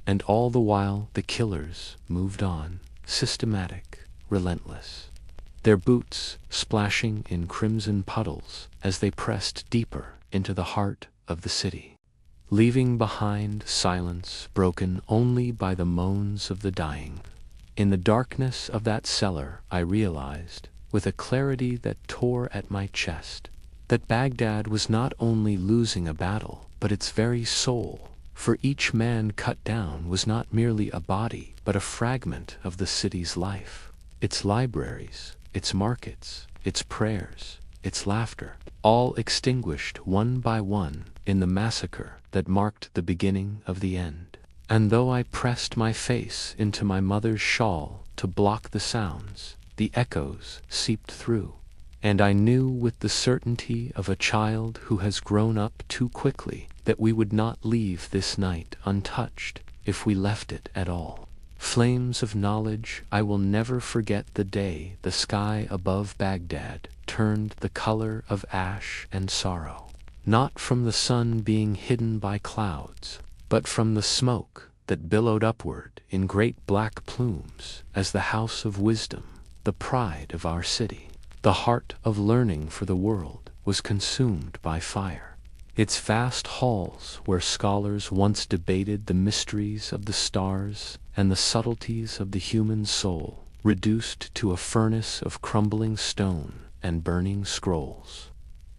and all the while the killers moved on, systematic, relentless, their boots splashing in crimson puddles as they pressed deeper into the heart of the city, leaving behind silence broken only by the moans of the dying. In the darkness of that cellar I realized, with a clarity that tore at my chest, that Baghdad was not only losing a battle, but its very soul, for each man cut down was not merely a body, but a fragment of the city's life, its libraries, its markets, its prayers, its laughter, all extinguished one by one in the massacre that marked the beginning of the end. And though I pressed my face into my mother's shawl to block the sounds, the echoes seeped through, and I knew with the certainty of a child who has grown up too quickly that we would not leave this night untouched if we left it at all. Flames of knowledge, I will never forget the day the sky above Baghdad turned the color of ash and sorrow, not from the sun being hidden by clouds, but from the smoke that billowed upward in great black plumes as the house of wisdom, the pride of our city, the heart of learning for the world, was consumed by fire. Its vast halls, where scholars once debated the mysteries of the stars and the subtleties of the human soul, reduced to a furnace of crumbling stone and burning scrolls,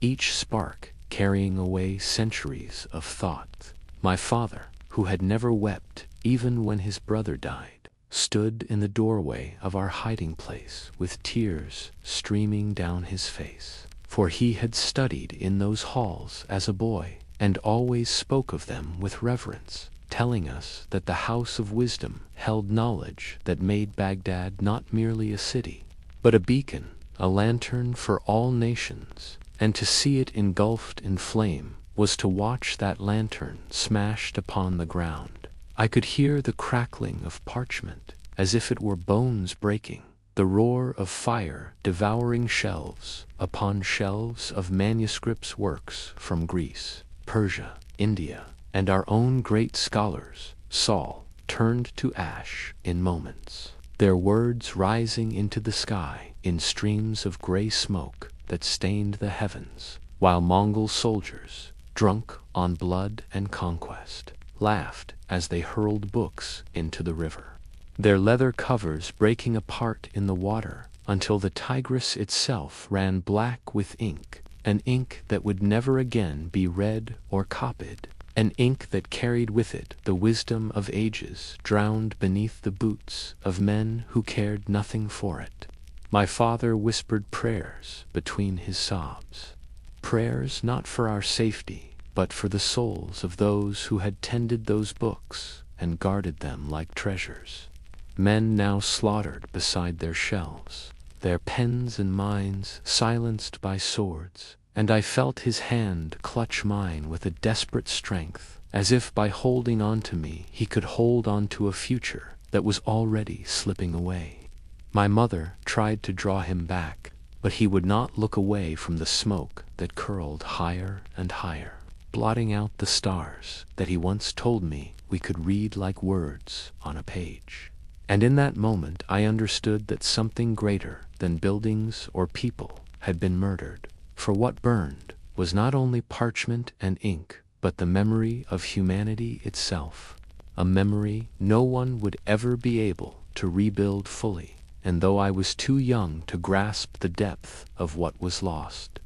each spark carrying away centuries of thought. My father, who had never wept even when his brother died, stood in the doorway of our hiding place with tears streaming down his face, for he had studied in those halls as a boy and always spoke of them with reverence, telling us that the house of wisdom held knowledge that made Baghdad not merely a city, but a beacon, a lantern for all nations, and to see it engulfed in flame was to watch that lantern smashed upon the ground. I could hear the crackling of parchment as if it were bones breaking, the roar of fire devouring shelves upon shelves of manuscripts, works from Greece, Persia, India, and our own great scholars, Saul, turned to ash in moments, their words rising into the sky in streams of gray smoke that stained the heavens, while Mongol soldiers, drunk on blood and conquest, laughed as they hurled books into the river, their leather covers breaking apart in the water until the Tigris itself ran black with ink, an ink that would never again be read or copied, an ink that carried with it the wisdom of ages drowned beneath the boots of men who cared nothing for it. My father whispered prayers between his sobs, prayers not for our safety, but for the souls of those who had tended those books and guarded them like treasures. Men now slaughtered beside their shelves, their pens and minds silenced by swords, and I felt his hand clutch mine with a desperate strength, as if by holding on to me he could hold on to a future that was already slipping away. My mother tried to draw him back, but he would not look away from the smoke that curled higher and higher, blotting out the stars that he once told me we could read like words on a page. And in that moment I understood that something greater than buildings or people had been murdered, for what burned was not only parchment and ink, but the memory of humanity itself, a memory no one would ever be able to rebuild fully, and though I was too young to grasp the depth of what was lost,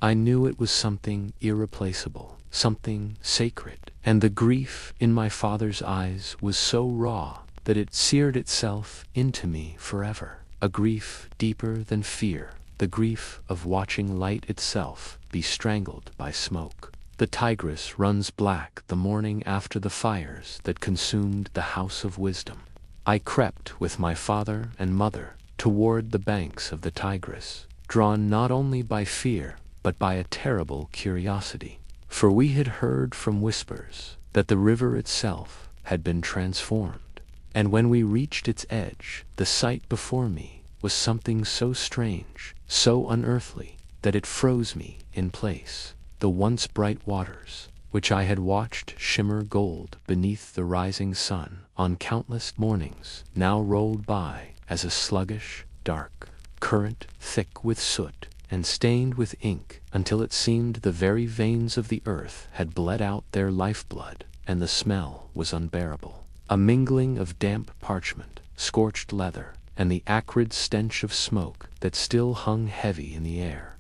I knew it was something irreplaceable, something sacred, and the grief in my father's eyes was so raw that it seared itself into me forever. A grief deeper than fear, the grief of watching light itself be strangled by smoke. The Tigris runs black the morning after the fires that consumed the House of Wisdom. I crept with my father and mother toward the banks of the Tigris, drawn not only by fear, but by a terrible curiosity. For we had heard from whispers that the river itself had been transformed, and when we reached its edge, the sight before me was something so strange, so unearthly, that it froze me in place. The once bright waters, which I had watched shimmer gold beneath the rising sun on countless mornings, now rolled by as a sluggish, dark current, thick with soot and stained with ink, until it seemed the very veins of the earth had bled out their lifeblood, and the smell was unbearable. A mingling of damp parchment, scorched leather, and the acrid stench of smoke that still hung heavy in the air,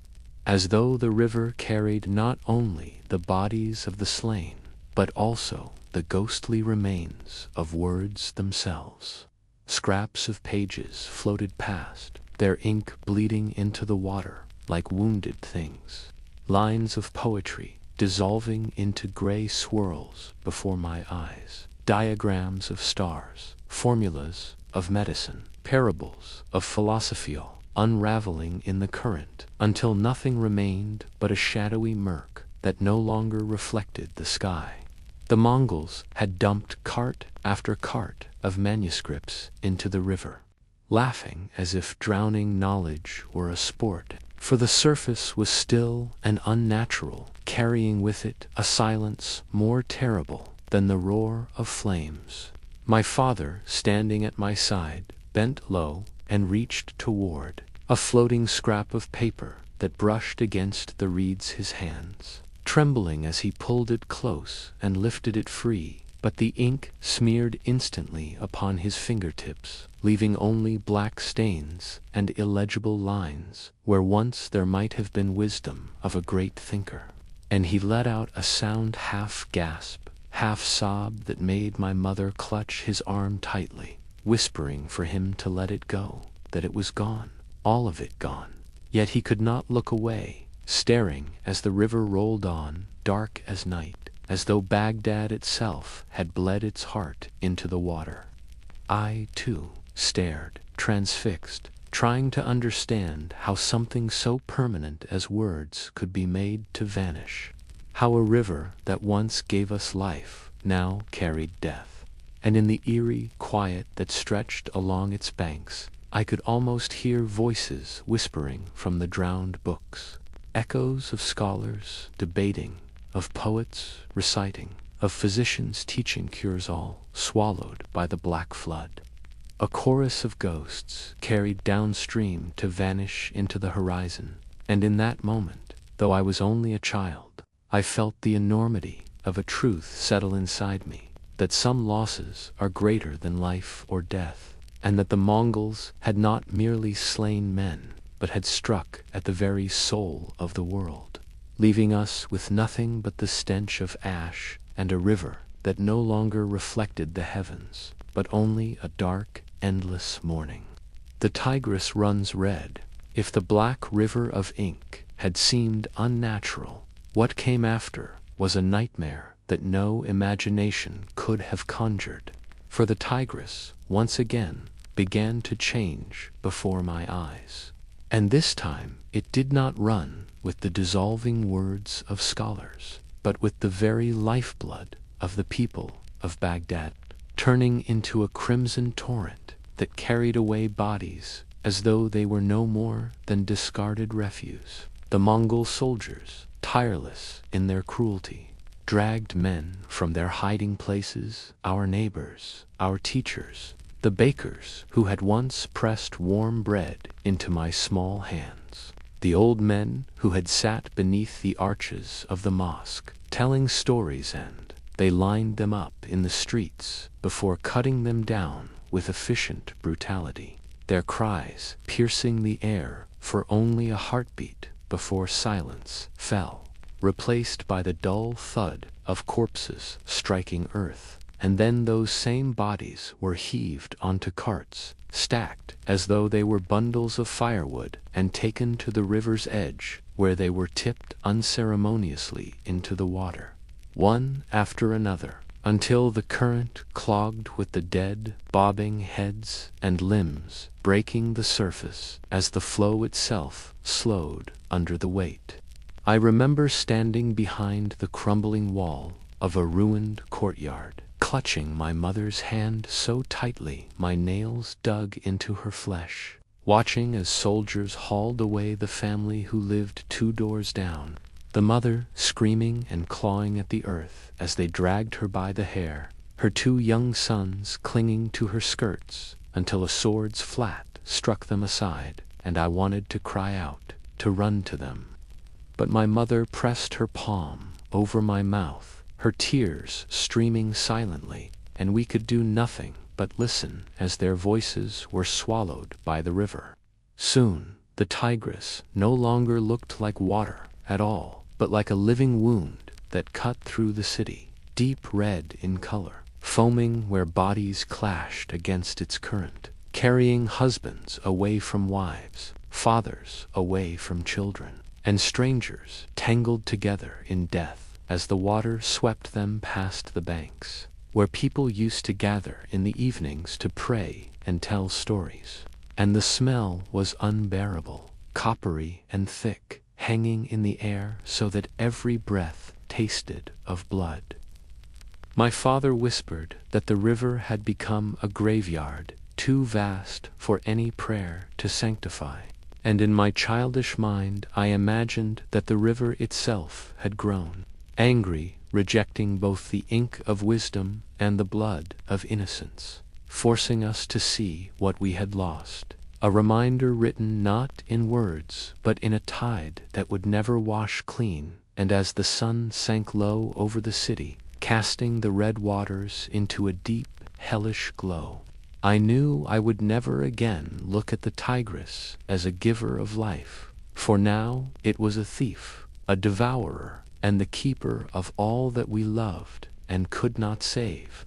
as though the river carried not only the bodies of the slain, but also the ghostly remains of words themselves. Scraps of pages floated past, their ink bleeding into the water like wounded things. Lines of poetry dissolving into gray swirls before my eyes. Diagrams of stars, formulas of medicine, parables of philosophy, unraveling in the current, until nothing remained but a shadowy murk that no longer reflected the sky. The Mongols had dumped cart after cart of manuscripts into the river, laughing as if drowning knowledge were a sport, for the surface was still and unnatural, carrying with it a silence more terrible than the roar of flames. My father, standing at my side, bent low and reached toward a floating scrap of paper that brushed against the reeds his hands, trembling as he pulled it close and lifted it free, but the ink smeared instantly upon his fingertips, leaving only black stains and illegible lines where once there might have been wisdom of a great thinker. And he let out a sound half-gasp, half-sob that made my mother clutch his arm tightly, whispering for him to let it go, that it was gone, all of it gone. Yet he could not look away, staring as the river rolled on, dark as night, as though Baghdad itself had bled its heart into the water. I, too, stared, transfixed, trying to understand how something so permanent as words could be made to vanish. How a river that once gave us life now carried death. And in the eerie quiet that stretched along its banks, I could almost hear voices whispering from the drowned books, echoes of scholars debating, of poets reciting, of physicians teaching cures, all swallowed by the black flood. A chorus of ghosts carried downstream to vanish into the horizon, and in that moment, though I was only a child, I felt the enormity of a truth settle inside me, that some losses are greater than life or death, and that the Mongols had not merely slain men, but had struck at the very soul of the world, leaving us with nothing but the stench of ash and a river that no longer reflected the heavens, but only a dark, endless morning. The Tigris runs red. If the black river of ink had seemed unnatural, what came after was a nightmare that no imagination could have conjured. For the Tigris, once again, began to change before my eyes. And this time it did not run with the dissolving words of scholars, but with the very lifeblood of the people of Baghdad, turning into a crimson torrent that carried away bodies as though they were no more than discarded refuse. The Mongol soldiers, tireless in their cruelty, dragged men from their hiding places, our neighbors, our teachers, the bakers who had once pressed warm bread into my small hands, the old men who had sat beneath the arches of the mosque, telling stories, and they lined them up in the streets before cutting them down with efficient brutality. their cries piercing the air for only a heartbeat before silence fell, replaced by the dull thud of corpses striking earth. And then those same bodies were heaved onto carts, stacked as though they were bundles of firewood, and taken to the river's edge, where they were tipped unceremoniously into the water, one after another, until the current clogged with the dead, bobbing heads and limbs, breaking the surface as the flow itself slowed under the weight. I remember standing behind the crumbling wall of a ruined courtyard, clutching my mother's hand so tightly my nails dug into her flesh, watching as soldiers hauled away the family who lived 2 doors down, the mother screaming and clawing at the earth as they dragged her by the hair, her 2 young sons clinging to her skirts until a sword's flat struck them aside, and I wanted to cry out, to run to them. But my mother pressed her palm over my mouth, her tears streaming silently, and we could do nothing but listen as their voices were swallowed by the river. Soon, the Tigris no longer looked like water at all, but like a living wound that cut through the city, deep red in color, foaming where bodies clashed against its current, carrying husbands away from wives, fathers away from children, and strangers tangled together in death as the water swept them past the banks, where people used to gather in the evenings to pray and tell stories. And the smell was unbearable, coppery and thick, hanging in the air so that every breath tasted of blood. My father whispered that the river had become a graveyard too vast for any prayer to sanctify, and in my childish mind I imagined that the river itself had grown, angry, rejecting both the ink of wisdom and the blood of innocence, forcing us to see what we had lost, a reminder written not in words but in a tide that would never wash clean. And as the sun sank low over the city, casting the red waters into a deep, hellish glow, I knew I would never again look at the Tigris as a giver of life, for now it was a thief, a devourer, and the keeper of all that we loved and could not save.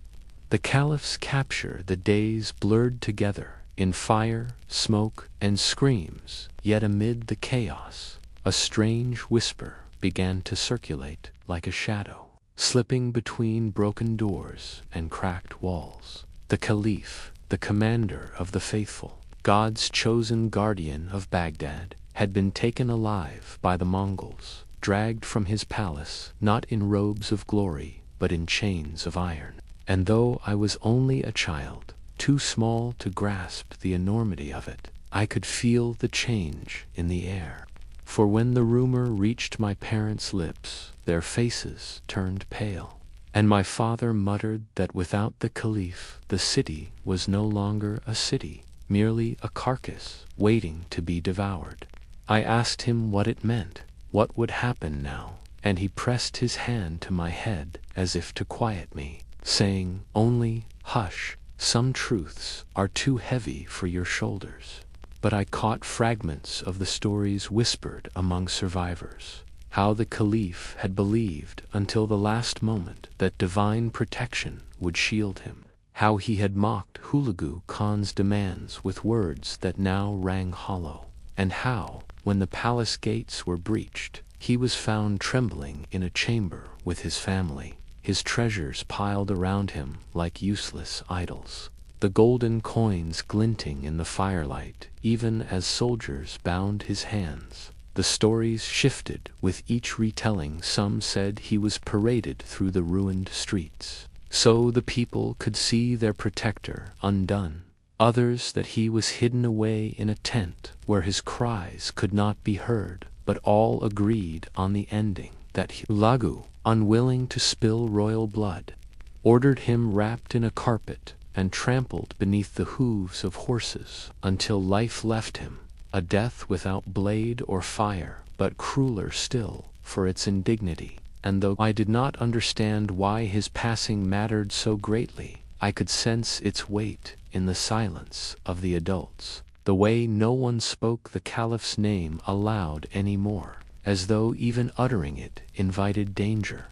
The caliph's capture, the days blurred together in fire, smoke, and screams, yet amid the chaos, a strange whisper began to circulate like a shadow, slipping between broken doors and cracked walls. The caliph, the commander of the faithful, God's chosen guardian of Baghdad, had been taken alive by the Mongols, dragged from his palace not in robes of glory but in chains of iron. And though I was only a child, too small to grasp the enormity of it, I could feel the change in the air. For when the rumor reached my parents' lips, their faces turned pale, and my father muttered that without the caliph the city was no longer a city, merely a carcass waiting to be devoured. I asked him what it meant, what would happen now, and he pressed his hand to my head as if to quiet me, saying only, "Hush, some truths are too heavy for your shoulders." But I caught fragments of the stories whispered among survivors, how the caliph had believed until the last moment that divine protection would shield him, how he had mocked Hulagu Khan's demands with words that now rang hollow, and how, when the palace gates were breached, he was found trembling in a chamber with his family, his treasures piled around him like useless idols, the golden coins glinting in the firelight even as soldiers bound his hands. The stories shifted with each retelling. Some said he was paraded through the ruined streets, so the people could see their protector undone. Others that he was hidden away in a tent where his cries could not be heard, but all agreed on the ending, that Hulagu, unwilling to spill royal blood, ordered him wrapped in a carpet and trampled beneath the hooves of horses until life left him, a death without blade or fire, but crueler still for its indignity. And though I did not understand why his passing mattered so greatly, I could sense its weight in the silence of the adults. the way no one spoke the Caliph's name aloud anymore, as though even uttering it invited danger.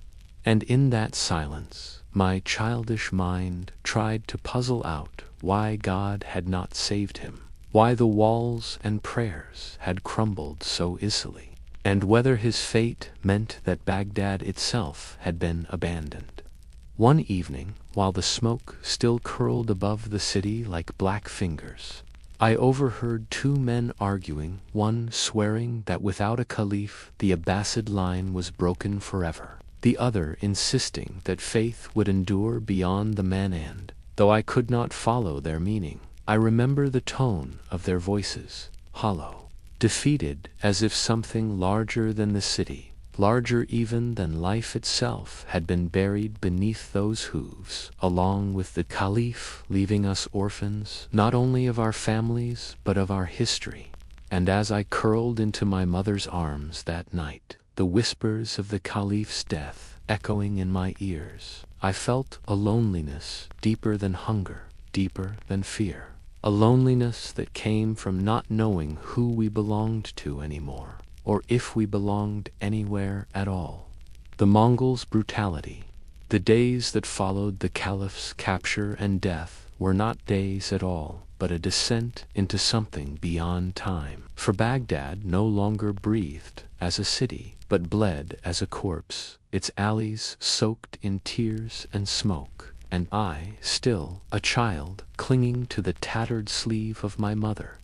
And in that silence, my childish mind tried to puzzle out why God had not saved him, why the walls and prayers had crumbled so easily, and whether his fate meant that Baghdad itself had been abandoned. One evening, while the smoke still curled above the city like black fingers, I overheard two men arguing, one swearing that without a caliph the Abbasid line was broken forever, the other insisting that faith would endure beyond the Manand. Though I could not follow their meaning, I remember the tone of their voices, hollow, defeated, as if something larger than the city, larger even than life itself, had been buried beneath those hooves, along with the caliph, leaving us orphans, not only of our families, but of our history. And as I curled into my mother's arms that night, the whispers of the caliph's death echoing in my ears, I felt a loneliness deeper than hunger, deeper than fear. A loneliness that came from not knowing who we belonged to anymore, or if we belonged anywhere at all. The Mongols' brutality, the days that followed the Caliph's capture and death, were not days at all, but a descent into something beyond time. For Baghdad no longer breathed as a city, but bled as a corpse, its alleys soaked in tears and smoke, and I, still a child, clinging to the tattered sleeve of my mother,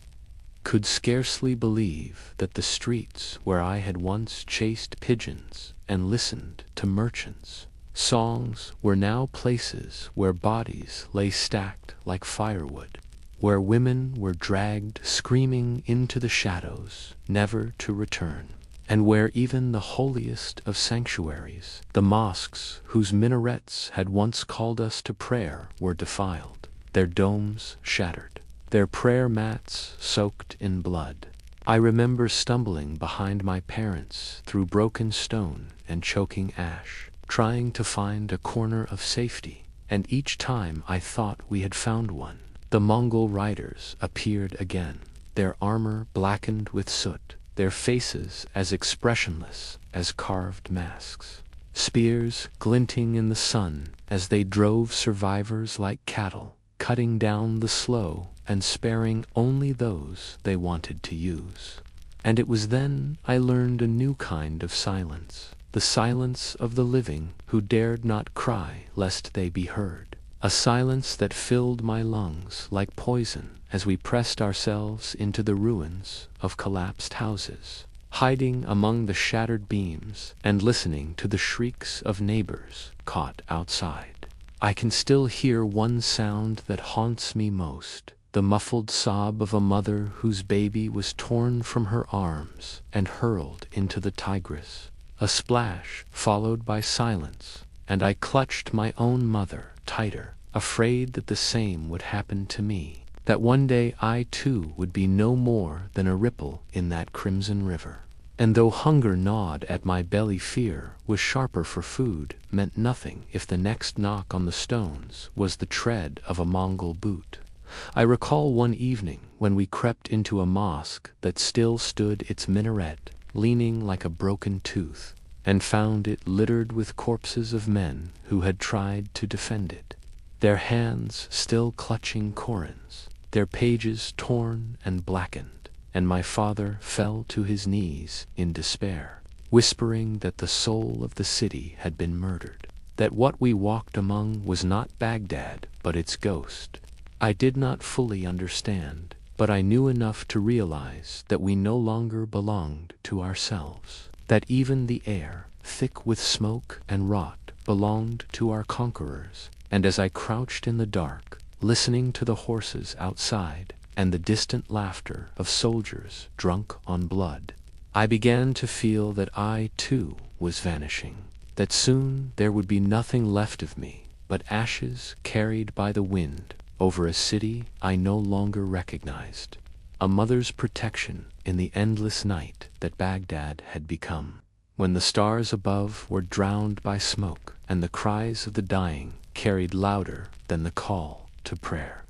could scarcely believe that the streets where I had once chased pigeons and listened to merchants' songs were now places where bodies lay stacked like firewood, where women were dragged screaming into the shadows, never to return, and where even the holiest of sanctuaries, the mosques whose minarets had once called us to prayer, were defiled, their domes shattered, their prayer mats soaked in blood. I remember stumbling behind my parents through broken stone and choking ash, trying to find a corner of safety, and each time I thought we had found one, the Mongol riders appeared again, their armor blackened with soot, their faces as expressionless as carved masks, spears glinting in the sun as they drove survivors like cattle, cutting down the slow and sparing only those they wanted to use. And it was then I learned a new kind of silence, the silence of the living who dared not cry lest they be heard, a silence that filled my lungs like poison as we pressed ourselves into the ruins of collapsed houses, hiding among the shattered beams and listening to the shrieks of neighbors caught outside. I can still hear one sound that haunts me most, the muffled sob of a mother whose baby was torn from her arms and hurled into the Tigris. A splash followed by silence, and I clutched my own mother tighter, afraid that the same would happen to me, that one day I too would be no more than a ripple in that crimson river. And though hunger gnawed at my belly, fear was sharper for food meant nothing if the next knock on the stones was the tread of a Mongol boot. I recall one evening when we crept into a mosque that still stood its minaret, leaning like a broken tooth, and found it littered with corpses of men who had tried to defend it, their hands still clutching Korans, their pages torn and blackened, and my father fell to his knees in despair, whispering that the soul of the city had been murdered, that what we walked among was not Baghdad but its ghost. I did not fully understand, but I knew enough to realize that we no longer belonged to ourselves, that even the air, thick with smoke and rot, belonged to our conquerors. And as I crouched in the dark, listening to the horses outside and the distant laughter of soldiers drunk on blood, I began to feel that I too was vanishing, that soon there would be nothing left of me but ashes carried by the wind over a city I no longer recognized, a mother's protection in the endless night that Baghdad had become, when the stars above were drowned by smoke and the cries of the dying carried louder than the call to prayer.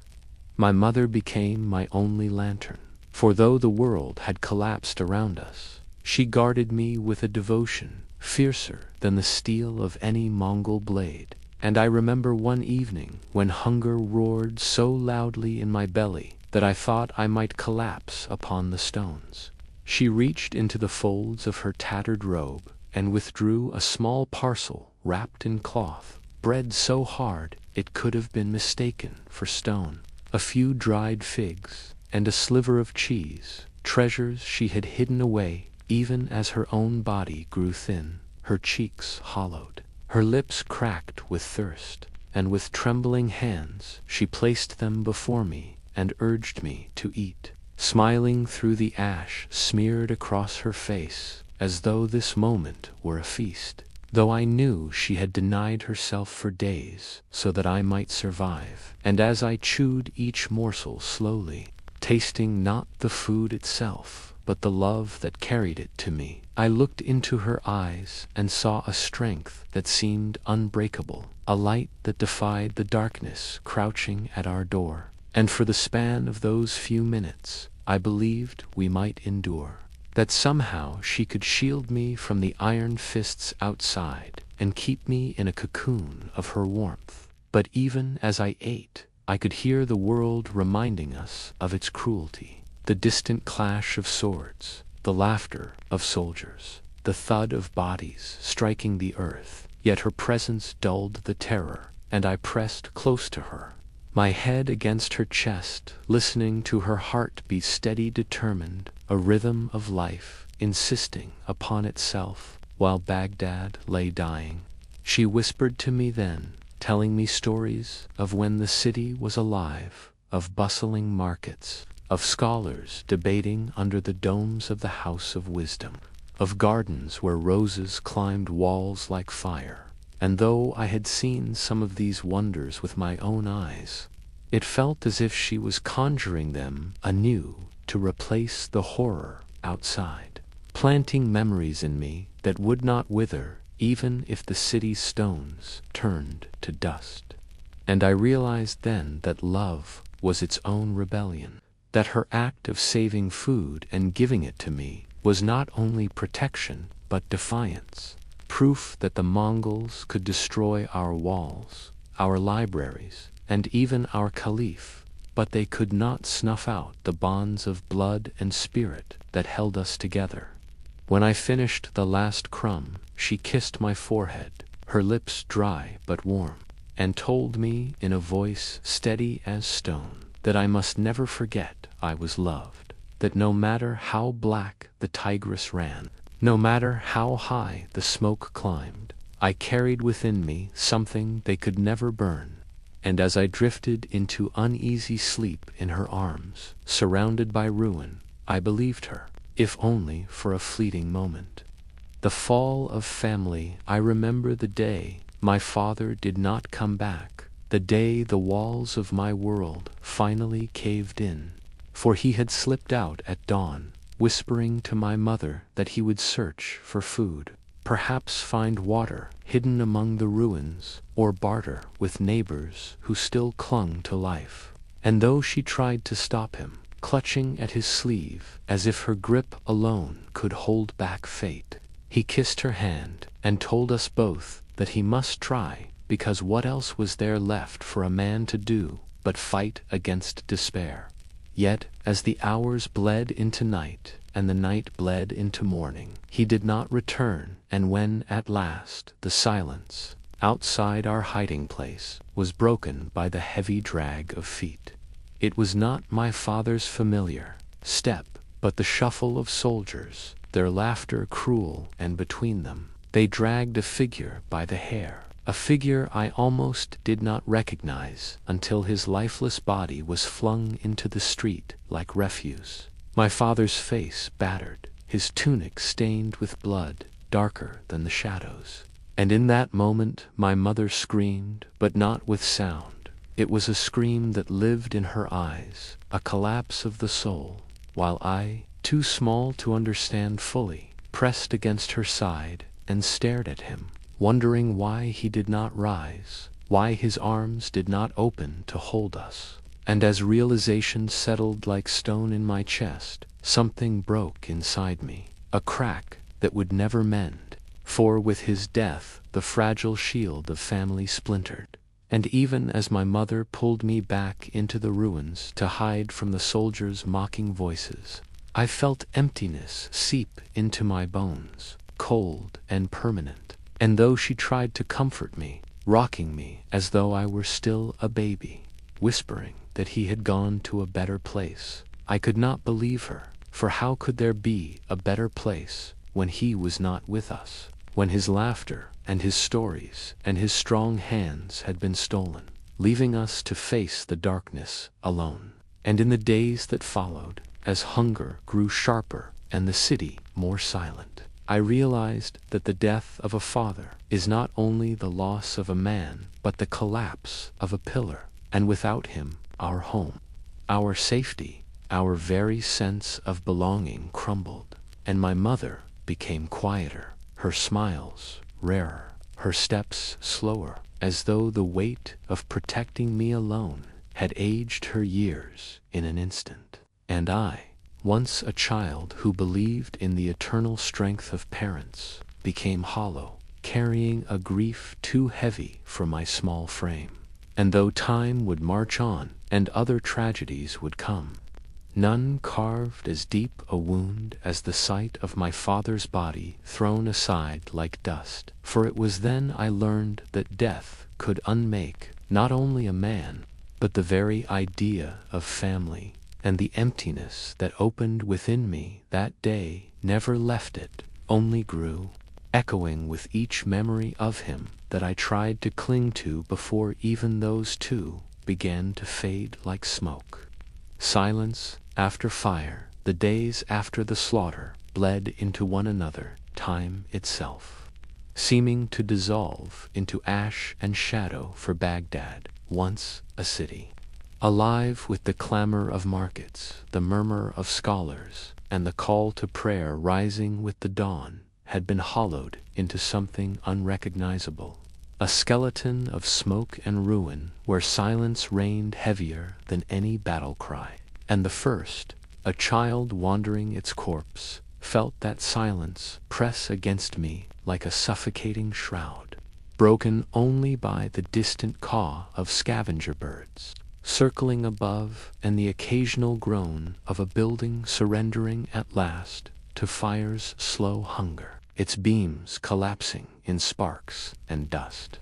My mother became my only lantern, For though the world had collapsed around us, she guarded me with a devotion fiercer than the steel of any Mongol blade. And I remember one evening when hunger roared so loudly in my belly that I thought I might collapse upon the stones. She reached into the folds of her tattered robe and withdrew a small parcel wrapped in cloth, bread so hard it could have been mistaken for stone, a few dried figs, and a sliver of cheese, treasures she had hidden away even as her own body grew thin, her cheeks hollowed, her lips cracked with thirst, and with trembling hands she placed them before me and urged me to eat, smiling through the ash smeared across her face as though this moment were a feast, though I knew she had denied herself for days so that I might survive. And as I chewed each morsel slowly, tasting not the food itself, but the love that carried it to me, I looked into her eyes and saw a strength that seemed unbreakable, a light that defied the darkness crouching at our door. And for the span of those few minutes, I believed we might endure, that somehow she could shield me from the iron fists outside and keep me in a cocoon of her warmth. But even as I ate, I could hear the world reminding us of its cruelty, the distant clash of swords, the laughter of soldiers, the thud of bodies striking the earth. Yet her presence dulled the terror, and I pressed close to her, my head against her chest, listening to her heart beat steady, determined, a rhythm of life insisting upon itself while Baghdad lay dying. She whispered to me then, telling me stories of when the city was alive, of bustling markets, of scholars debating under the domes of the House of Wisdom, of gardens where roses climbed walls like fire. And though I had seen some of these wonders with my own eyes, it felt as if she was conjuring them anew to replace the horror outside, planting memories in me that would not wither even if the city's stones turned to dust. And I realized then that love was its own rebellion, that her act of saving food and giving it to me was not only protection but defiance, proof that the Mongols could destroy our walls, our libraries, and even our caliph, but they could not snuff out the bonds of blood and spirit that held us together. When I finished the last crumb, she kissed my forehead, her lips dry but warm, and told me in a voice steady as stone that I must never forget I was loved, that no matter how black the Tigris ran, no matter how high the smoke climbed, I carried within me something they could never burn. And as I drifted into uneasy sleep in her arms, surrounded by ruin, I believed her, if only for a fleeting moment. The fall of family. I remember the day my father did not come back, the day the walls of my world finally caved in, for he had slipped out at dawn, whispering to my mother that he would search for food, perhaps find water hidden among the ruins, or barter with neighbors who still clung to life. And though she tried to stop him, clutching at his sleeve as if her grip alone could hold back fate, he kissed her hand and told us both that he must try, because what else was there left for a man to do but fight against despair? Yet, as the hours bled into night, and the night bled into morning, he did not return, and when at last the silence outside our hiding place was broken by the heavy drag of feet, it was not my father's familiar step, but the shuffle of soldiers, their laughter cruel, and between them they dragged a figure by the hair, a figure I almost did not recognize until his lifeless body was flung into the street like refuse. My father's face battered, his tunic stained with blood, darker than the shadows. And in that moment my mother screamed, but not with sound. It was a scream that lived in her eyes, a collapse of the soul, while I, too small to understand fully, pressed against her side and stared at him, wondering why he did not rise, why his arms did not open to hold us. And as realization settled like stone in my chest, something broke inside me, a crack that would never mend. For with his death, the fragile shield of family splintered. And even as my mother pulled me back into the ruins to hide from the soldiers' mocking voices, I felt emptiness seep into my bones, cold and permanent. And though she tried to comfort me, rocking me as though I were still a baby, whispering that he had gone to a better place, I could not believe her, for how could there be a better place when he was not with us, when his laughter and his stories and his strong hands had been stolen, leaving us to face the darkness alone. And in the days that followed, as hunger grew sharper and the city more silent, I realized that the death of a father is not only the loss of a man, but the collapse of a pillar, and without him, our home, our safety, our very sense of belonging crumbled. And my mother became quieter, her smiles rarer, her steps slower, as though the weight of protecting me alone had aged her years in an instant. And I, once a child who believed in the eternal strength of parents, became hollow, carrying a grief too heavy for my small frame. And though time would march on and other tragedies would come, none carved as deep a wound as the sight of my father's body thrown aside like dust. For it was then I learned that death could unmake not only a man, but the very idea of family. And the emptiness that opened within me that day never left it, only grew, echoing with each memory of him that I tried to cling to before even those two began to fade like smoke. Silence after fire, the days after the slaughter bled into one another, time itself, seeming to dissolve into ash and shadow for Baghdad, once a city, alive with the clamor of markets, the murmur of scholars, and the call to prayer rising with the dawn, had been hollowed into something unrecognizable, a skeleton of smoke and ruin where silence reigned heavier than any battle cry. And the first, a child wandering its corpse, felt that silence press against me like a suffocating shroud, broken only by the distant caw of scavenger birds circling above and the occasional groan of a building surrendering at last to fire's slow hunger, its beams collapsing in sparks and dust.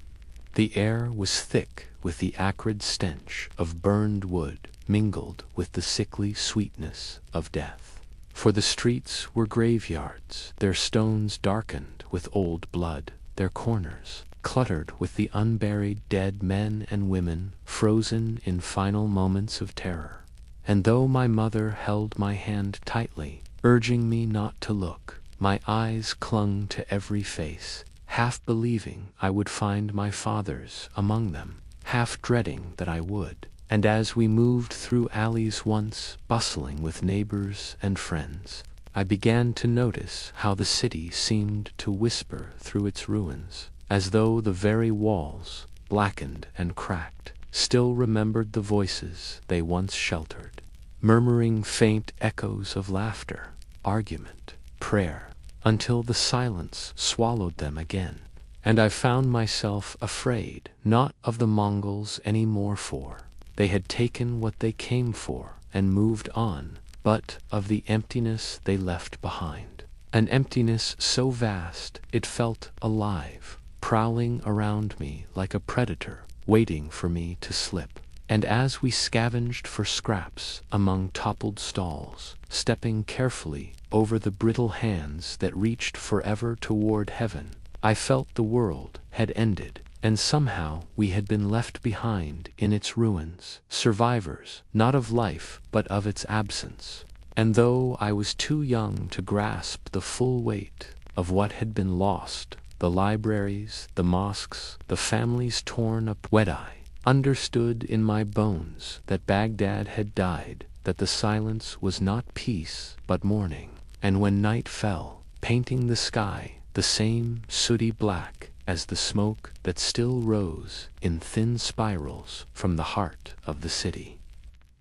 The air was thick with the acrid stench of burned wood mingled with the sickly sweetness of death. For the streets were graveyards, their stones darkened with old blood, their corners cluttered with the unburied dead men and women frozen in final moments of terror. And though my mother held my hand tightly, urging me not to look, my eyes clung to every face, half believing I would find my father's among them, half dreading that I would. And as we moved through alleys once bustling with neighbors and friends, I began to notice how the city seemed to whisper through its ruins, as though the very walls, blackened and cracked, still remembered the voices they once sheltered, murmuring faint echoes of laughter, argument, prayer, until the silence swallowed them again. And I found myself afraid, not of the Mongols any more, for they had taken what they came for and moved on, but of the emptiness they left behind. An emptiness so vast it felt alive, prowling around me like a predator, waiting for me to slip. And as we scavenged for scraps among toppled stalls, stepping carefully over the brittle hands that reached forever toward heaven, I felt the world had ended, and somehow we had been left behind in its ruins, survivors not of life but of its absence. And though I was too young to grasp the full weight of what had been lost, the libraries, the mosques, the families torn up, I understood in my bones that Baghdad had died, that the silence was not peace but mourning. And when night fell, painting the sky the same sooty black as the smoke that still rose in thin spirals from the heart of the city,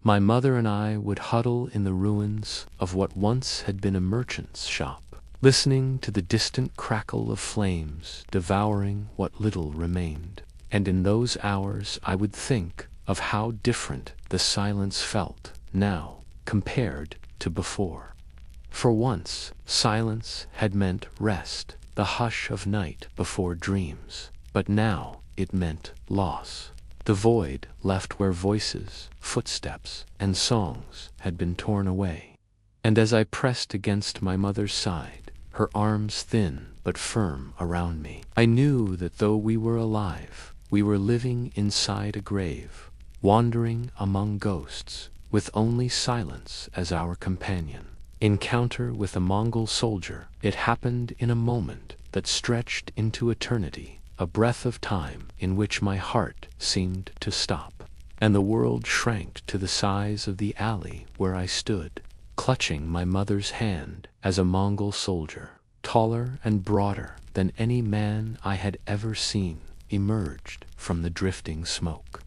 My mother and I would huddle in the ruins of what once had been a merchant's shop, listening to the distant crackle of flames devouring what little remained. And in those hours I would think of how different the silence felt now compared to before. For once, silence had meant rest, the hush of night before dreams, but now it meant loss. The void left where voices, footsteps, and songs had been torn away. And as I pressed against my mother's side, her arms thin but firm around me, I knew that though we were alive, we were living inside a grave, wandering among ghosts, with only silence as our companion. Encounter with a Mongol soldier, it happened in a moment that stretched into eternity, a breath of time in which my heart seemed to stop, and the world shrank to the size of the alley where I stood, clutching my mother's hand as a Mongol soldier, taller and broader than any man I had ever seen, emerged from the drifting smoke.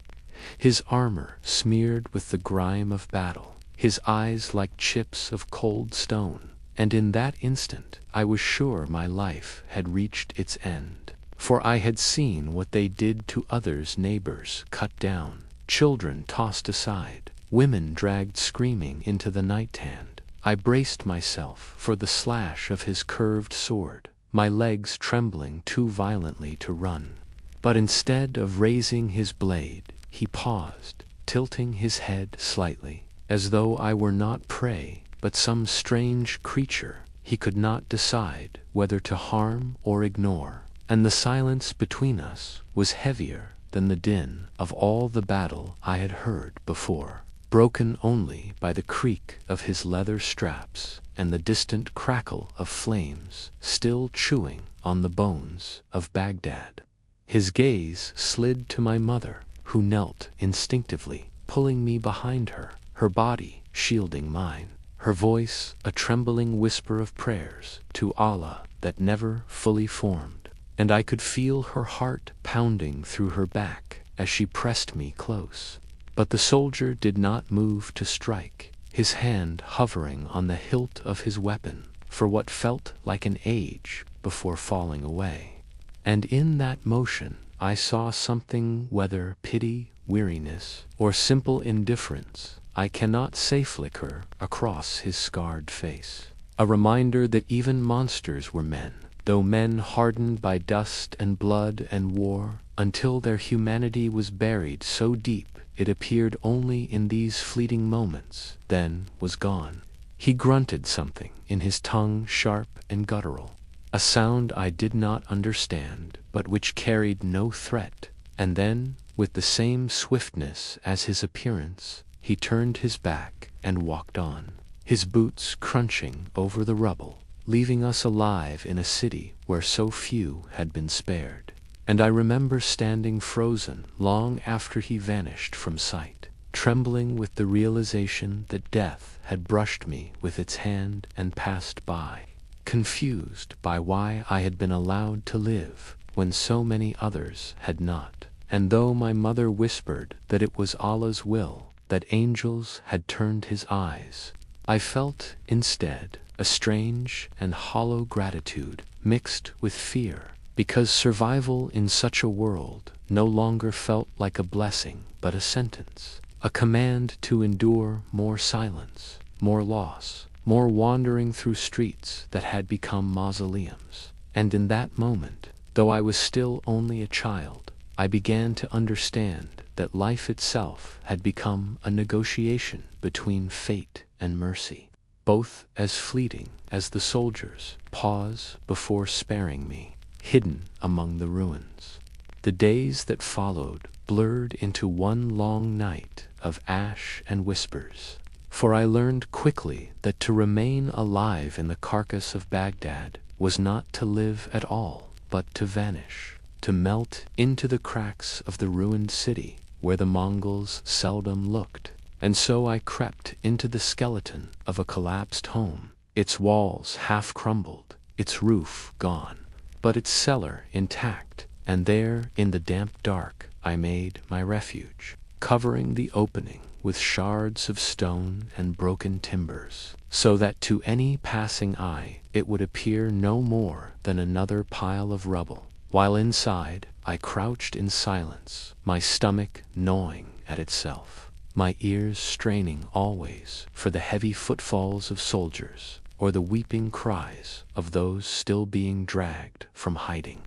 His armor smeared with the grime of battle, his eyes like chips of cold stone, and in that instant I was sure my life had reached its end. For I had seen what they did to others' neighbors cut down, children tossed aside, women dragged screaming into the night hand. I braced myself for the slash of his curved sword, my legs trembling too violently to run. But instead of raising his blade, he paused, tilting his head slightly, as though I were not prey, but some strange creature he could not decide whether to harm or ignore. And the silence between us was heavier than the din of all the battle I had heard before, broken only by the creak of his leather straps and the distant crackle of flames still chewing on the bones of Baghdad. His gaze slid to my mother, who knelt instinctively, pulling me behind her, her body shielding mine, her voice a trembling whisper of prayers to Allah that never fully formed. And I could feel her heart pounding through her back as she pressed me close. But the soldier did not move to strike, his hand hovering on the hilt of his weapon for what felt like an age before falling away. And in that motion I saw something, whether pity, weariness, or simple indifference, I cannot say, flicker across his scarred face. A reminder that even monsters were men, though men hardened by dust and blood and war, until their humanity was buried so deep it appeared only in these fleeting moments, then was gone. He grunted something in his tongue, sharp and guttural, a sound I did not understand, but which carried no threat, and then, with the same swiftness as his appearance, he turned his back and walked on, his boots crunching over the rubble, leaving us alive in a city where so few had been spared. And I remember standing frozen long after he vanished from sight, trembling with the realization that death had brushed me with its hand and passed by, confused by why I had been allowed to live when so many others had not. And though my mother whispered that it was Allah's will, that angels had turned his eyes, I felt instead a strange and hollow gratitude mixed with fear, because survival in such a world no longer felt like a blessing but a sentence, a command to endure more silence, more loss, more wandering through streets that had become mausoleums. And in that moment, though I was still only a child, I began to understand that life itself had become a negotiation between fate and mercy, both as fleeting as the soldiers' pause before sparing me, hidden among the ruins. The days that followed blurred into one long night of ash and whispers, for I learned quickly that to remain alive in the carcass of Baghdad was not to live at all, but to vanish, to melt into the cracks of the ruined city where the Mongols seldom looked. And so I crept into the skeleton of a collapsed home, its walls half crumbled, its roof gone, but its cellar intact, and there in the damp dark I made my refuge, covering the opening with shards of stone and broken timbers, so that to any passing eye it would appear no more than another pile of rubble, while inside I crouched in silence, my stomach gnawing at itself, my ears straining always for the heavy footfalls of soldiers or the weeping cries of those still being dragged from hiding.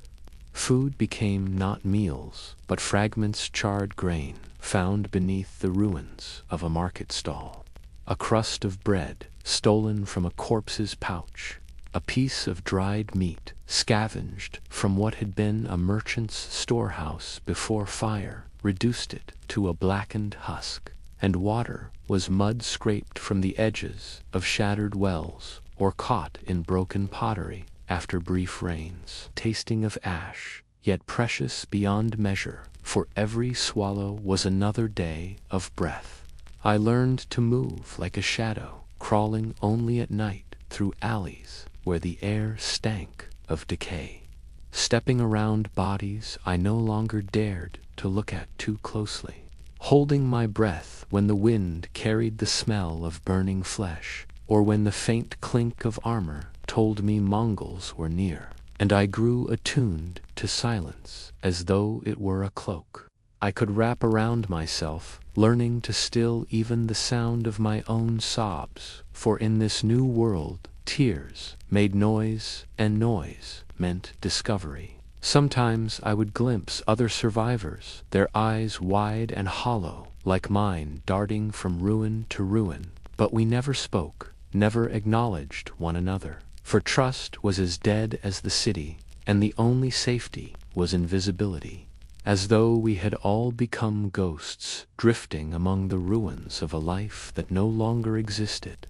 Food became not meals, but fragments charred grain found beneath the ruins of a market stall, a crust of bread stolen from a corpse's pouch, a piece of dried meat scavenged from what had been a merchant's storehouse before fire reduced it to a blackened husk, and water was mud scraped from the edges of shattered wells or caught in broken pottery after brief rains, tasting of ash, yet precious beyond measure, for every swallow was another day of breath. I learned to move like a shadow, crawling only at night through alleys where the air stank of decay. Stepping around bodies I no longer dared to look at too closely, holding my breath when the wind carried the smell of burning flesh, or when the faint clink of armor told me Mongols were near, and I grew attuned to silence as though it were a cloak I could wrap around myself, learning to still even the sound of my own sobs, for in this new world tears made noise, and noise meant discovery. Sometimes I would glimpse other survivors, their eyes wide and hollow, like mine, darting from ruin to ruin, but we never spoke, never acknowledged one another, for trust was as dead as the city, and the only safety was invisibility, as though we had all become ghosts, drifting among the ruins of a life that no longer existed.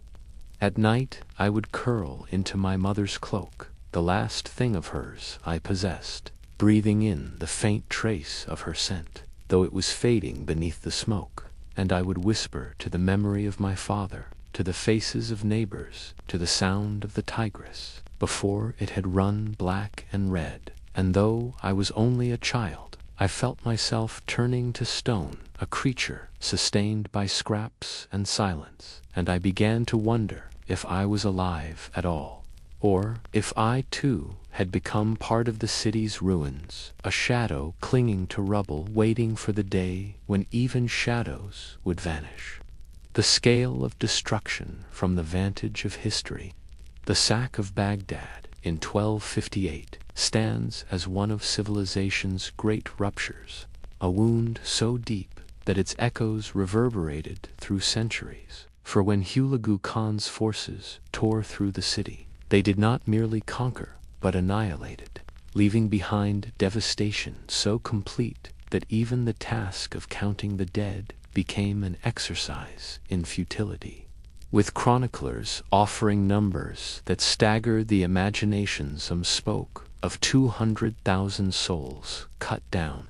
At night I would curl into my mother's cloak, the last thing of hers I possessed, breathing in the faint trace of her scent, though it was fading beneath the smoke, and I would whisper to the memory of my father, to the faces of neighbors, to the sound of the Tigris, before it had run black and red, and though I was only a child, I felt myself turning to stone, a creature sustained by scraps and silence, and I began to wonder if I was alive at all, or if I too had become part of the city's ruins, a shadow clinging to rubble, waiting for the day when even shadows would vanish. The scale of destruction from the vantage of history. The sack of Baghdad in 1258 stands as one of civilization's great ruptures, a wound so deep that its echoes reverberated through centuries. For when Hulagu Khan's forces tore through the city, they did not merely conquer, but annihilated, leaving behind devastation so complete that even the task of counting the dead became an exercise in futility, with chroniclers offering numbers that staggered the imagination. Some spoke of 200,000 souls cut down,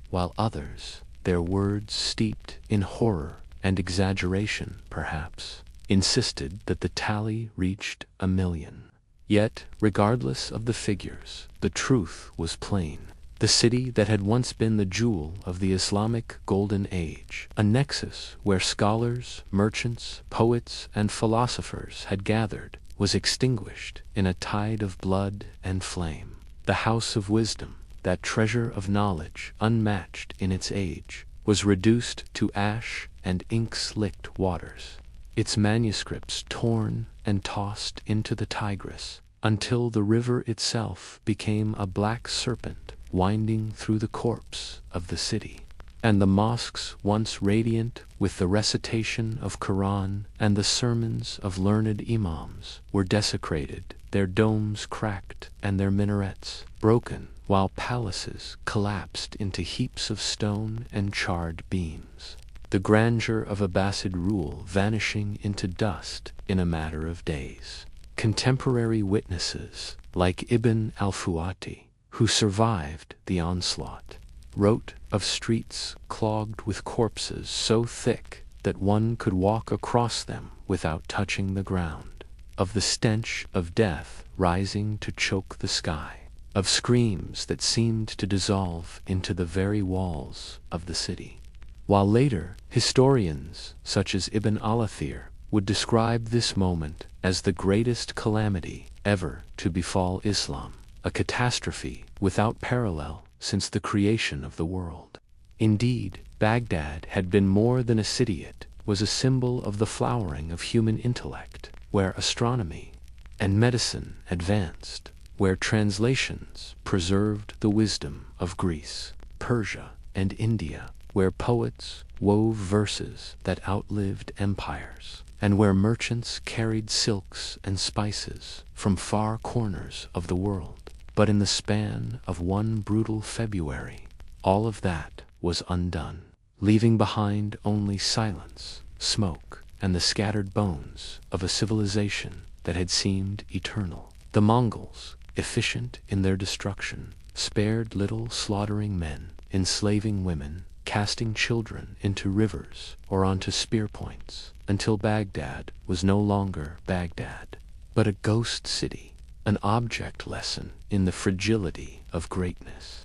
while others, their words steeped in horror and exaggeration perhaps, insisted that the tally reached 1,000,000. Yet, regardless of the figures, the truth was plain. The city that had once been the jewel of the Islamic Golden Age, a nexus where scholars, merchants, poets, and philosophers had gathered, was extinguished in a tide of blood and flame. The House of Wisdom, that treasure of knowledge unmatched in its age, was reduced to ash and ink-slicked waters, its manuscripts torn and tossed into the Tigris, until the river itself became a black serpent winding through the corpse of the city, and the mosques once radiant with the recitation of Quran and the sermons of learned imams were desecrated, their domes cracked and their minarets broken, while palaces collapsed into heaps of stone and charred beams, the grandeur of Abbasid rule vanishing into dust in a matter of days. Contemporary witnesses, like Ibn al-Fuati, who survived the onslaught, wrote of streets clogged with corpses so thick that one could walk across them without touching the ground, of the stench of death rising to choke the sky, of screams that seemed to dissolve into the very walls of the city. while later historians, such as Ibn al-Athir, would describe this moment as the greatest calamity ever to befall Islam, a catastrophe without parallel since the creation of the world. Indeed, Baghdad had been more than a city. It was a symbol of the flowering of human intellect, where astronomy and medicine advanced, where translations preserved the wisdom of Greece, Persia, and India, where poets wove verses that outlived empires, and where merchants carried silks and spices from far corners of the world. But in the span of one brutal February, all of that was undone, leaving behind only silence, smoke, and the scattered bones of a civilization that had seemed eternal. The Mongols, efficient in their destruction, spared little, slaughtering men, enslaving women, casting children into rivers or onto spear points, until Baghdad was no longer Baghdad, but a ghost city, an object lesson in the fragility of greatness.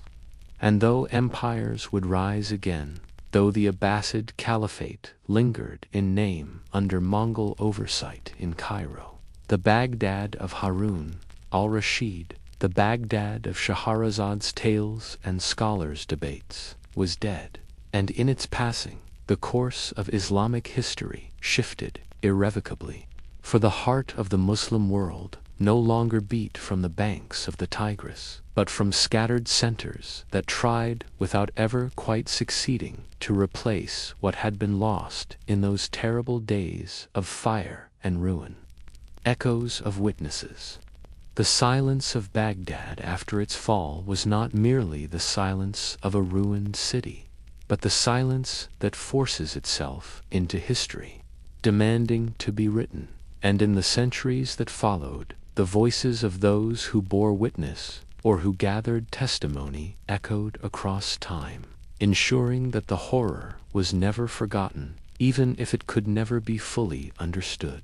And though empires would rise again, though the Abbasid Caliphate lingered in name under Mongol oversight in Cairo, the Baghdad of Harun al-Rashid, the Baghdad of Shahrazad's tales and scholars' debates, was dead, and in its passing, the course of Islamic history shifted irrevocably. For the heart of the Muslim world no longer beat from the banks of the Tigris, but from scattered centers that tried, without ever quite succeeding, to replace what had been lost in those terrible days of fire and ruin. Echoes of witnesses. The silence of Baghdad after its fall was not merely the silence of a ruined city, but the silence that forces itself into history, demanding to be written. And in the centuries that followed, the voices of those who bore witness or who gathered testimony echoed across time, ensuring that the horror was never forgotten, even if it could never be fully understood.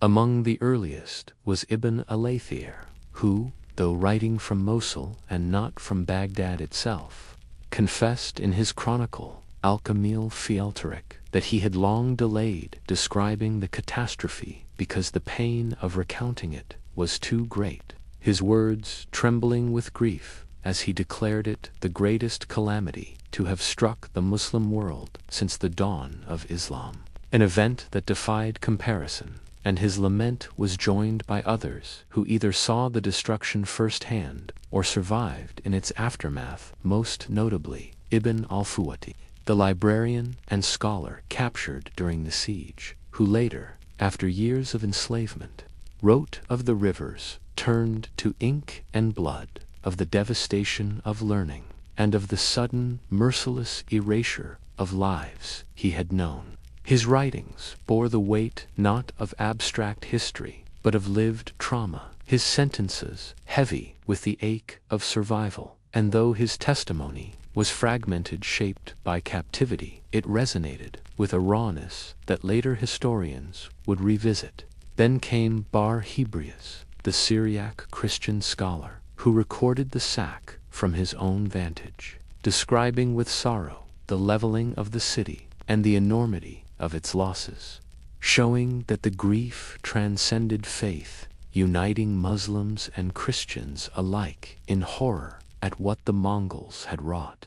Among the earliest was Ibn al-Athir, who, though writing from Mosul and not from Baghdad itself, confessed in his Chronicle, Al-Kamil fi al-Tariq, that he had long delayed describing the catastrophe because the pain of recounting it was too great, his words trembling with grief as he declared it the greatest calamity to have struck the Muslim world since the dawn of Islam, an event that defied comparison. And his lament was joined by others who either saw the destruction firsthand or survived in its aftermath, most notably Ibn al-Fuwati, the librarian and scholar captured during the siege, who later, after years of enslavement, wrote of the rivers turned to ink and blood, of the devastation of learning, and of the sudden, merciless erasure of lives he had known. His writings bore the weight not of abstract history, but of lived trauma, his sentences heavy with the ache of survival, and though his testimony was fragmented, shaped by captivity, it resonated with a rawness that later historians would revisit. Then came Bar Hebrius, the Syriac Christian scholar, who recorded the sack from his own vantage, describing with sorrow the leveling of the city and the enormity of its losses, showing that the grief transcended faith, uniting Muslims and Christians alike in horror at what the Mongols had wrought.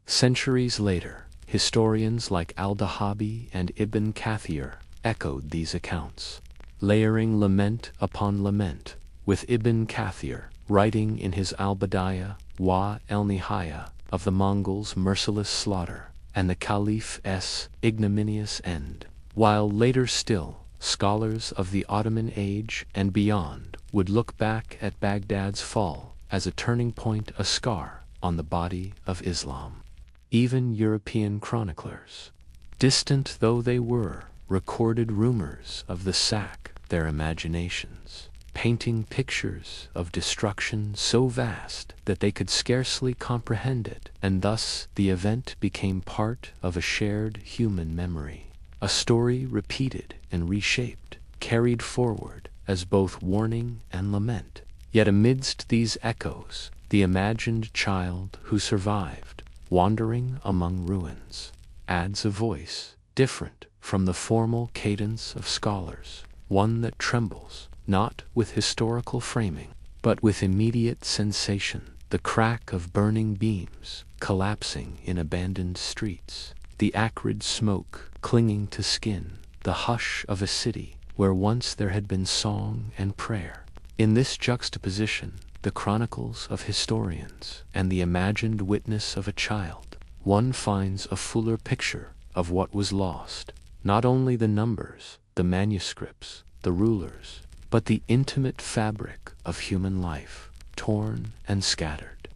Centuries later, historians like al-Dahabi and Ibn Kathir echoed these accounts, layering lament upon lament, with Ibn Kathir writing in his Al-Bidayah wa el-Nihaya of the Mongols' merciless slaughter and the Caliph's ignominious end, while later still, scholars of the Ottoman age and beyond would look back at Baghdad's fall as a turning point, a scar on the body of Islam. Even European chroniclers, distant though they were, recorded rumors of the sack, their imaginations, painting pictures of destruction so vast that they could scarcely comprehend it, and thus the event became part of a shared human memory, a story repeated and reshaped, carried forward as both warning and lament. Yet amidst these echoes, the imagined child who survived, wandering among ruins, adds a voice, different from the formal cadence of scholars, one that trembles, not with historical framing, but with immediate sensation, the crack of burning beams collapsing in abandoned streets, the acrid smoke clinging to skin, the hush of a city where once there had been song and prayer. In this juxtaposition, the chronicles of historians and the imagined witness of a child, one finds a fuller picture of what was lost, not only the numbers, the manuscripts, the rulers, but the intimate fabric of human life, torn and scattered,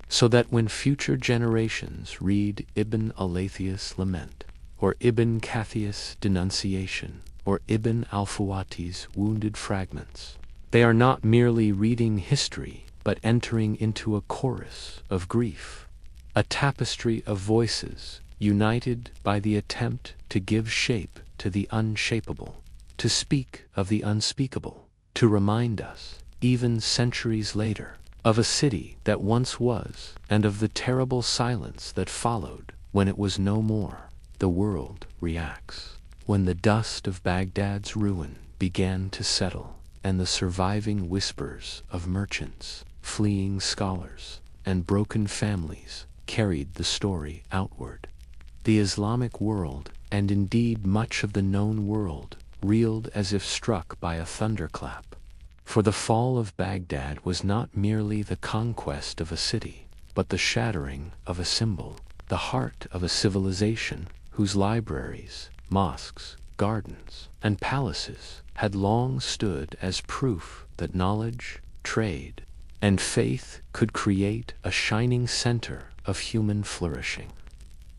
so that when future generations read Ibn al-Laythi's lament, or Ibn Kathiya's denunciation, or Ibn al-Fuwati's wounded fragments, they are not merely reading history, but entering into a chorus of grief, a tapestry of voices united by the attempt to give shape to the unshapeable, to speak of the unspeakable, to remind us, even centuries later, of a city that once was, and of the terrible silence that followed when it was no more. The world reacts. When the dust of Baghdad's ruin began to settle, and the surviving whispers of merchants, fleeing scholars, and broken families carried the story outward, the Islamic world, and indeed much of the known world, reeled as if struck by a thunderclap. For the fall of Baghdad was not merely the conquest of a city, but the shattering of a symbol, the heart of a civilization whose libraries, mosques, gardens, and palaces had long stood as proof that knowledge, trade, and faith could create a shining center of human flourishing.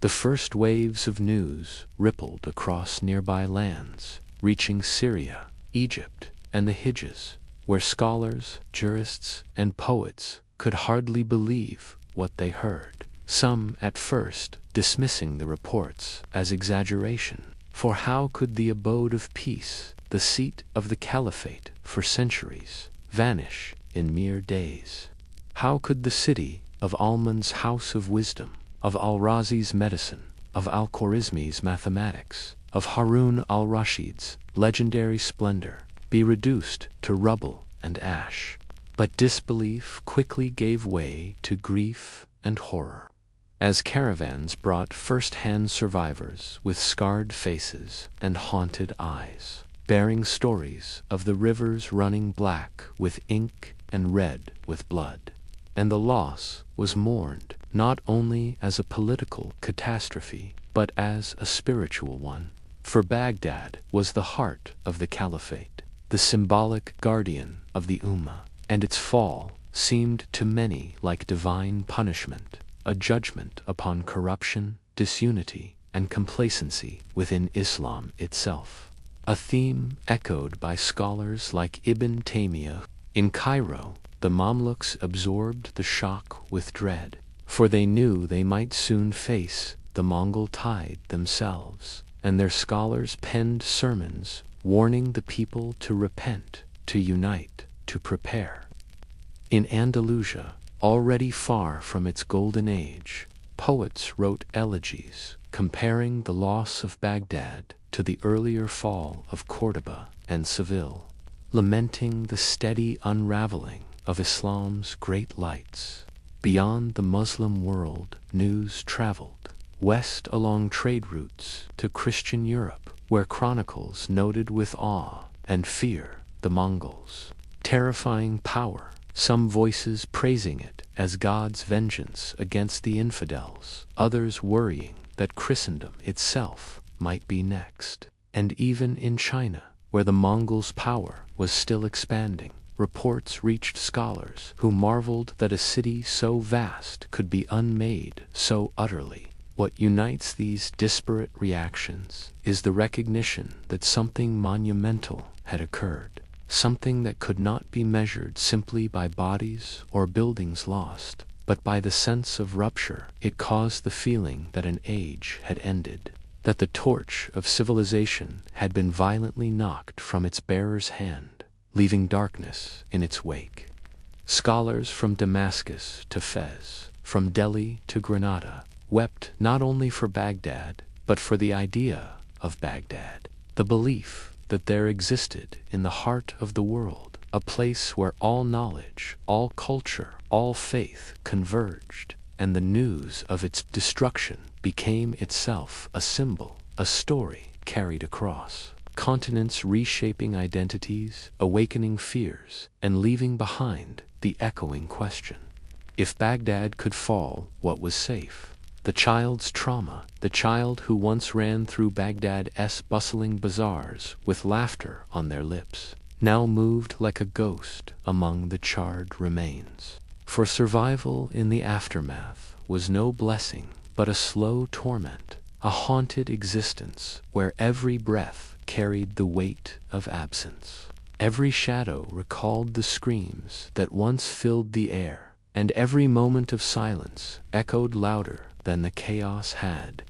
The first waves of news rippled across nearby lands, reaching Syria, Egypt, and the Hijaz, where scholars, jurists, and poets could hardly believe what they heard, some at first dismissing the reports as exaggeration. For how could the abode of peace, the seat of the caliphate for centuries, vanish in mere days? How could the city of Alman's house of wisdom, of al-Razi's medicine, of al-Khwarizmi's mathematics, of Harun al-Rashid's legendary splendor, be reduced to rubble and ash? But disbelief quickly gave way to grief and horror, as caravans brought first-hand survivors with scarred faces and haunted eyes, bearing stories of the rivers running black with ink and red with blood. And the loss was mourned not only as a political catastrophe, but as a spiritual one. For Baghdad was the heart of the caliphate, the symbolic guardian of the Ummah, and its fall seemed to many like divine punishment, a judgment upon corruption, disunity, and complacency within Islam itself. A theme echoed by scholars like Ibn Taymiyyah. In Cairo, the Mamluks absorbed the shock with dread, for they knew they might soon face the Mongol tide themselves, and their scholars penned sermons warning the people to repent, to unite, to prepare. In Andalusia, already far from its golden age, poets wrote elegies comparing the loss of Baghdad to the earlier fall of Córdoba and Seville, lamenting the steady unraveling of Islam's great lights. Beyond the Muslim world, news traveled west along trade routes to Christian Europe, where chronicles noted with awe and fear the Mongols' terrifying power, some voices praising it as God's vengeance against the infidels, others worrying that Christendom itself might be next. And even in China, where the Mongols' power was still expanding, reports reached scholars who marveled that a city so vast could be unmade so utterly. What unites these disparate reactions is the recognition that something monumental had occurred, something that could not be measured simply by bodies or buildings lost, but by the sense of rupture. It caused the feeling that an age had ended, that the torch of civilization had been violently knocked from its bearer's hand, leaving darkness in its wake. Scholars from Damascus to Fez, from Delhi to Granada, wept not only for Baghdad, but for the idea of Baghdad, the belief that there existed in the heart of the world a place where all knowledge, all culture, all faith converged, and the news of its destruction became itself a symbol, a story carried across continents, reshaping identities, awakening fears, and leaving behind the echoing question: if Baghdad could fall, what was safe? The child's trauma, the child who once ran through Baghdad's bustling bazaars with laughter on their lips, now moved like a ghost among the charred remains. For survival in the aftermath was no blessing, but a slow torment, a haunted existence where every breath carried the weight of absence. Every shadow recalled the screams that once filled the air, and every moment of silence echoed louder than the chaos had.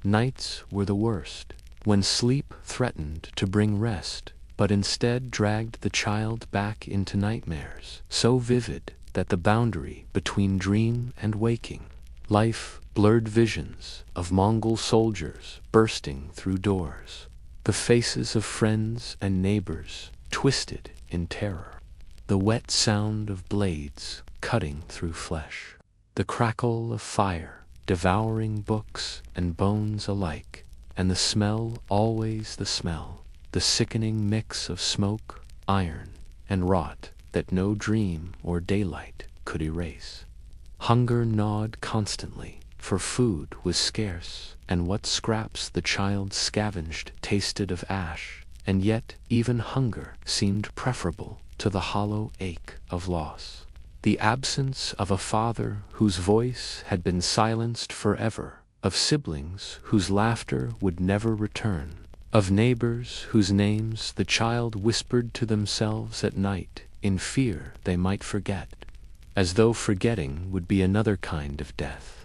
Nights were the worst, when sleep threatened to bring rest, but instead dragged the child back into nightmares, so vivid that the boundary between dream and waking life blurred visions of Mongol soldiers bursting through doors, the faces of friends and neighbors twisted in terror, the wet sound of blades cutting through flesh, the crackle of fire devouring books and bones alike, and the smell, always the smell, the sickening mix of smoke, iron, and rot that no dream or daylight could erase. Hunger gnawed constantly, for food was scarce, and what scraps the child scavenged tasted of ash, and yet even hunger seemed preferable to the hollow ache of loss. The absence of a father whose voice had been silenced forever, of siblings whose laughter would never return, of neighbors whose names the child whispered to themselves at night in fear they might forget, as though forgetting would be another kind of death.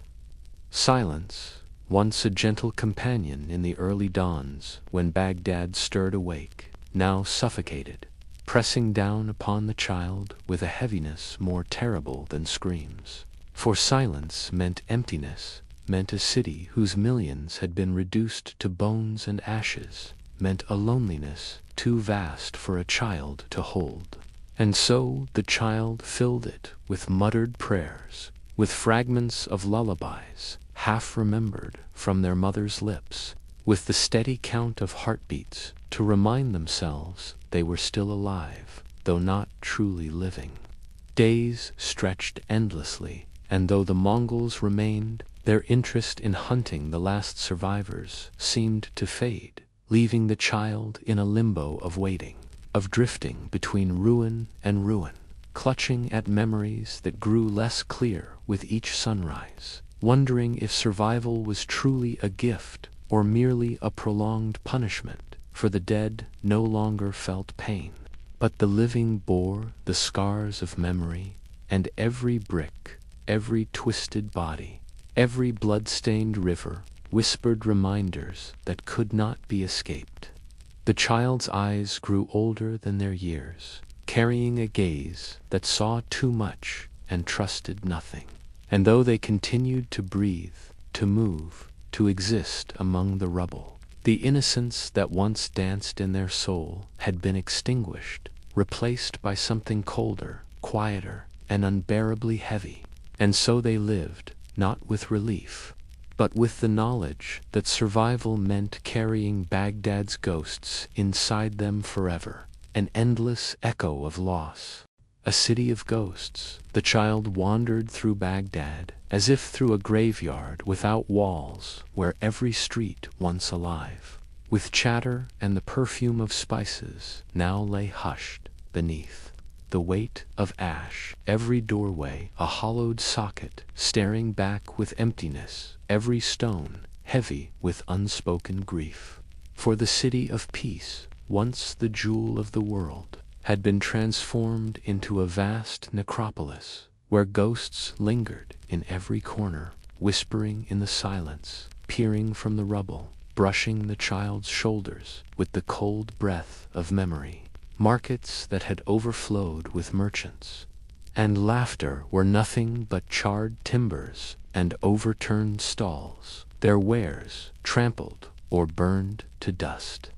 Silence, once a gentle companion in the early dawns when Baghdad stirred awake, now suffocated, pressing down upon the child with a heaviness more terrible than screams. For silence meant emptiness, meant a city whose millions had been reduced to bones and ashes, meant a loneliness too vast for a child to hold. And so the child filled it with muttered prayers, with fragments of lullabies, half remembered from their mother's lips, with the steady count of heartbeats to remind themselves they were still alive, though not truly living. Days stretched endlessly, and though the Mongols remained, their interest in hunting the last survivors seemed to fade, leaving the child in a limbo of waiting, of drifting between ruin and ruin, clutching at memories that grew less clear with each sunrise, wondering if survival was truly a gift or merely a prolonged punishment, for the dead no longer felt pain, but the living bore the scars of memory, and every brick, every twisted body, every blood-stained river whispered reminders that could not be escaped. The child's eyes grew older than their years, carrying a gaze that saw too much and trusted nothing. And though they continued to breathe, to move, to exist among the rubble, the innocence that once danced in their soul had been extinguished, replaced by something colder, quieter, and unbearably heavy. And so they lived, not with relief, but with the knowledge that survival meant carrying Baghdad's ghosts inside them forever, an endless echo of loss. A city of ghosts. The child wandered through Baghdad, as if through a graveyard without walls, where every street once alive, with chatter and the perfume of spices, now lay hushed beneath the weight of ash, every doorway a hollowed socket, staring back with emptiness, every stone heavy with unspoken grief. For the city of peace, once the jewel of the world, had been transformed into a vast necropolis, where ghosts lingered in every corner, whispering in the silence, peering from the rubble, brushing the child's shoulders with the cold breath of memory. Markets that had overflowed with merchants, and laughter were nothing but charred timbers and overturned stalls. their wares trampled or burned to dust.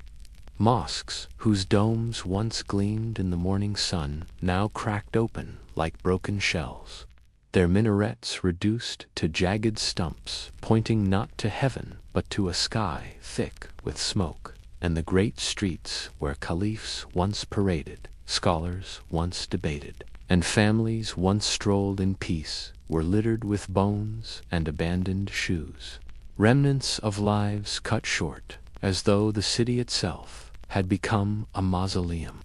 Mosques, whose domes once gleamed in the morning sun, now cracked open like broken shells, their minarets reduced to jagged stumps, pointing not to heaven but to a sky thick with smoke, and the great streets where caliphs once paraded, scholars once debated, and families once strolled in peace, were littered with bones and abandoned shoes, remnants of lives cut short, as though the city itself had become a mausoleum.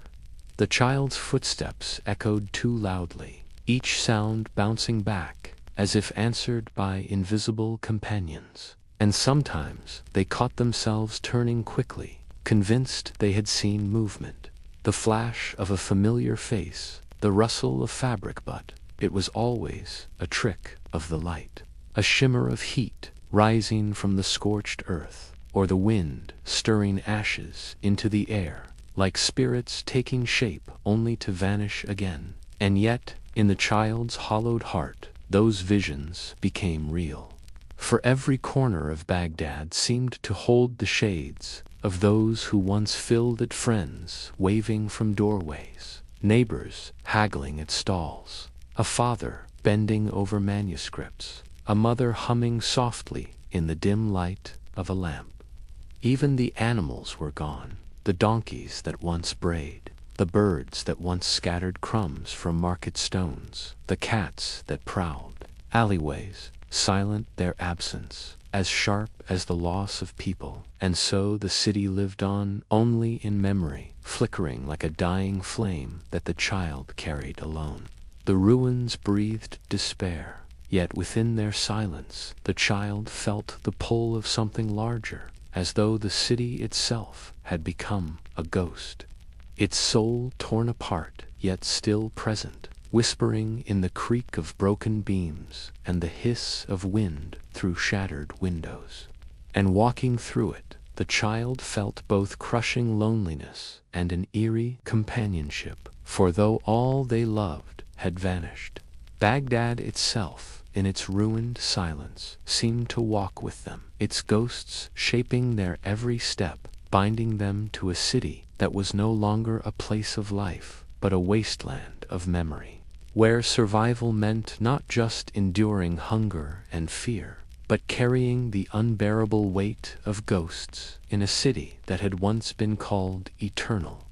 The child's footsteps echoed too loudly, each sound bouncing back as if answered by invisible companions, and sometimes they caught themselves turning quickly, convinced they had seen movement, the flash of a familiar face, the rustle of fabric, but it was always a trick of the light, a shimmer of heat rising from the scorched earth, or the wind stirring ashes into the air, like spirits taking shape only to vanish again. And yet, in the child's hollowed heart, those visions became real. For every corner of Baghdad seemed to hold the shades of those who once filled it, friends waving from doorways, neighbors haggling at stalls, a father bending over manuscripts, a mother humming softly in the dim light of a lamp. Even the animals were gone, the donkeys that once brayed, the birds that once scattered crumbs from market stones, the cats that prowled alleyways, silent their absence, as sharp as the loss of people. And so the city lived on only in memory, flickering like a dying flame that the child carried alone. The ruins breathed despair, yet within their silence the child felt the pull of something larger, as though the city itself had become a ghost, its soul torn apart yet still present, whispering in the creak of broken beams and the hiss of wind through shattered windows. And walking through it, the child felt both crushing loneliness and an eerie companionship, for though all they loved had vanished, Baghdad itself, in its ruined silence, seemed to walk with them, its ghosts shaping their every step, binding them to a city that was no longer a place of life, but a wasteland of memory, where survival meant not just enduring hunger and fear, but carrying the unbearable weight of ghosts in a city that had once been called eternal.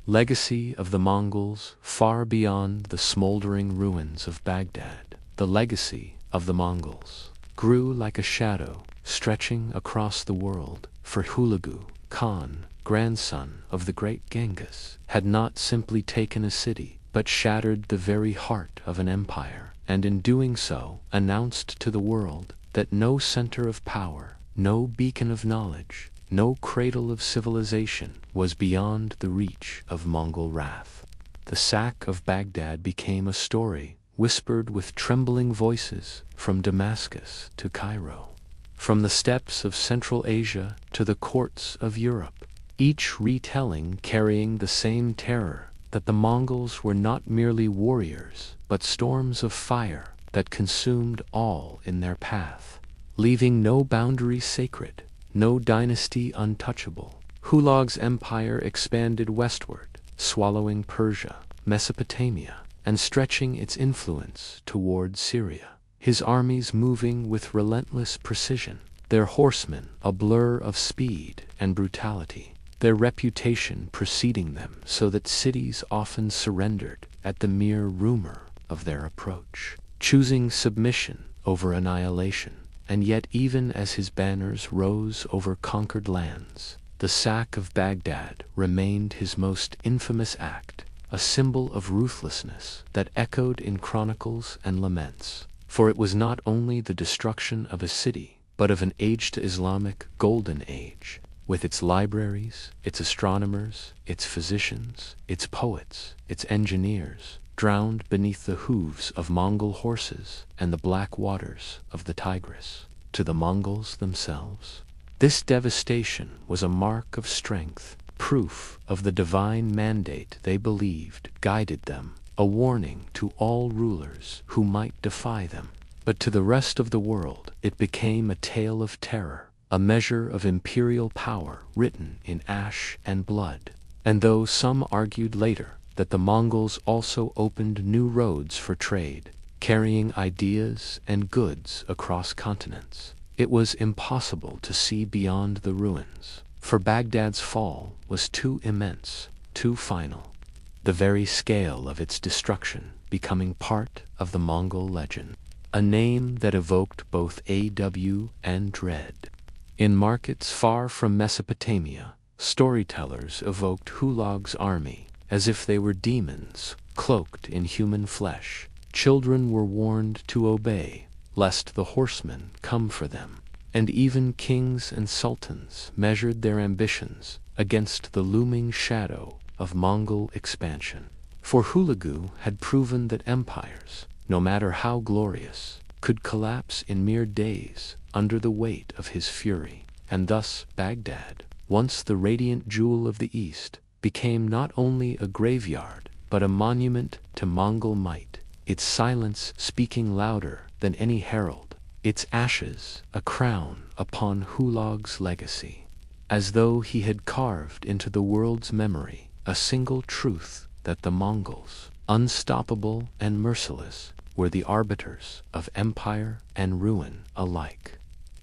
Legacy of the Mongols far beyond the smoldering ruins of Baghdad, the legacy of the Mongols grew like a shadow stretching across the world, for Hulagu Khan, grandson of the great Genghis, had not simply taken a city, but shattered the very heart of an empire, and in doing so announced to the world that no center of power, no beacon of knowledge, no cradle of civilization was beyond the reach of Mongol wrath. The sack of Baghdad became a story whispered with trembling voices from Damascus to Cairo, from the steppes of Central Asia to the courts of Europe, each retelling carrying the same terror that the Mongols were not merely warriors, but storms of fire that consumed all in their path, leaving no boundary sacred, no dynasty untouchable. Hulag's empire expanded westward, swallowing Persia, Mesopotamia, and stretching its influence toward Syria, his armies moving with relentless precision, their horsemen a blur of speed and brutality, their reputation preceding them so that cities often surrendered at the mere rumor of their approach, choosing submission over annihilation. And yet even as his banners rose over conquered lands, the sack of Baghdad remained his most infamous act, a symbol of ruthlessness that echoed in chronicles and laments. For it was not only the destruction of a city, but of an aged Islamic golden age, with its libraries, its astronomers, its physicians, its poets, its engineers, drowned beneath the hooves of Mongol horses and the black waters of the Tigris. To the Mongols themselves, this devastation was a mark of strength, proof of the divine mandate they believed guided them, a warning to all rulers who might defy them. But to the rest of the world it became a tale of terror, a measure of imperial power written in ash and blood. And though some argued later that the Mongols also opened new roads for trade, carrying ideas and goods across continents, it was impossible to see beyond the ruins, for Baghdad's fall was too immense, too final, the very scale of its destruction becoming part of the Mongol legend, a name that evoked both awe and dread. In markets far from Mesopotamia, storytellers evoked Hulag's army as if they were demons cloaked in human flesh. Children were warned to obey, lest the horsemen come for them, and even kings and sultans measured their ambitions against the looming shadow of Mongol expansion. For Hulagu had proven that empires, no matter how glorious, could collapse in mere days under the weight of his fury, and thus Baghdad, once the radiant jewel of the East, became not only a graveyard, but a monument to Mongol might, its silence speaking louder than any herald, its ashes a crown upon Hulag's legacy, as though he had carved into the world's memory a single truth that the Mongols, unstoppable and merciless, were the arbiters of empire and ruin alike.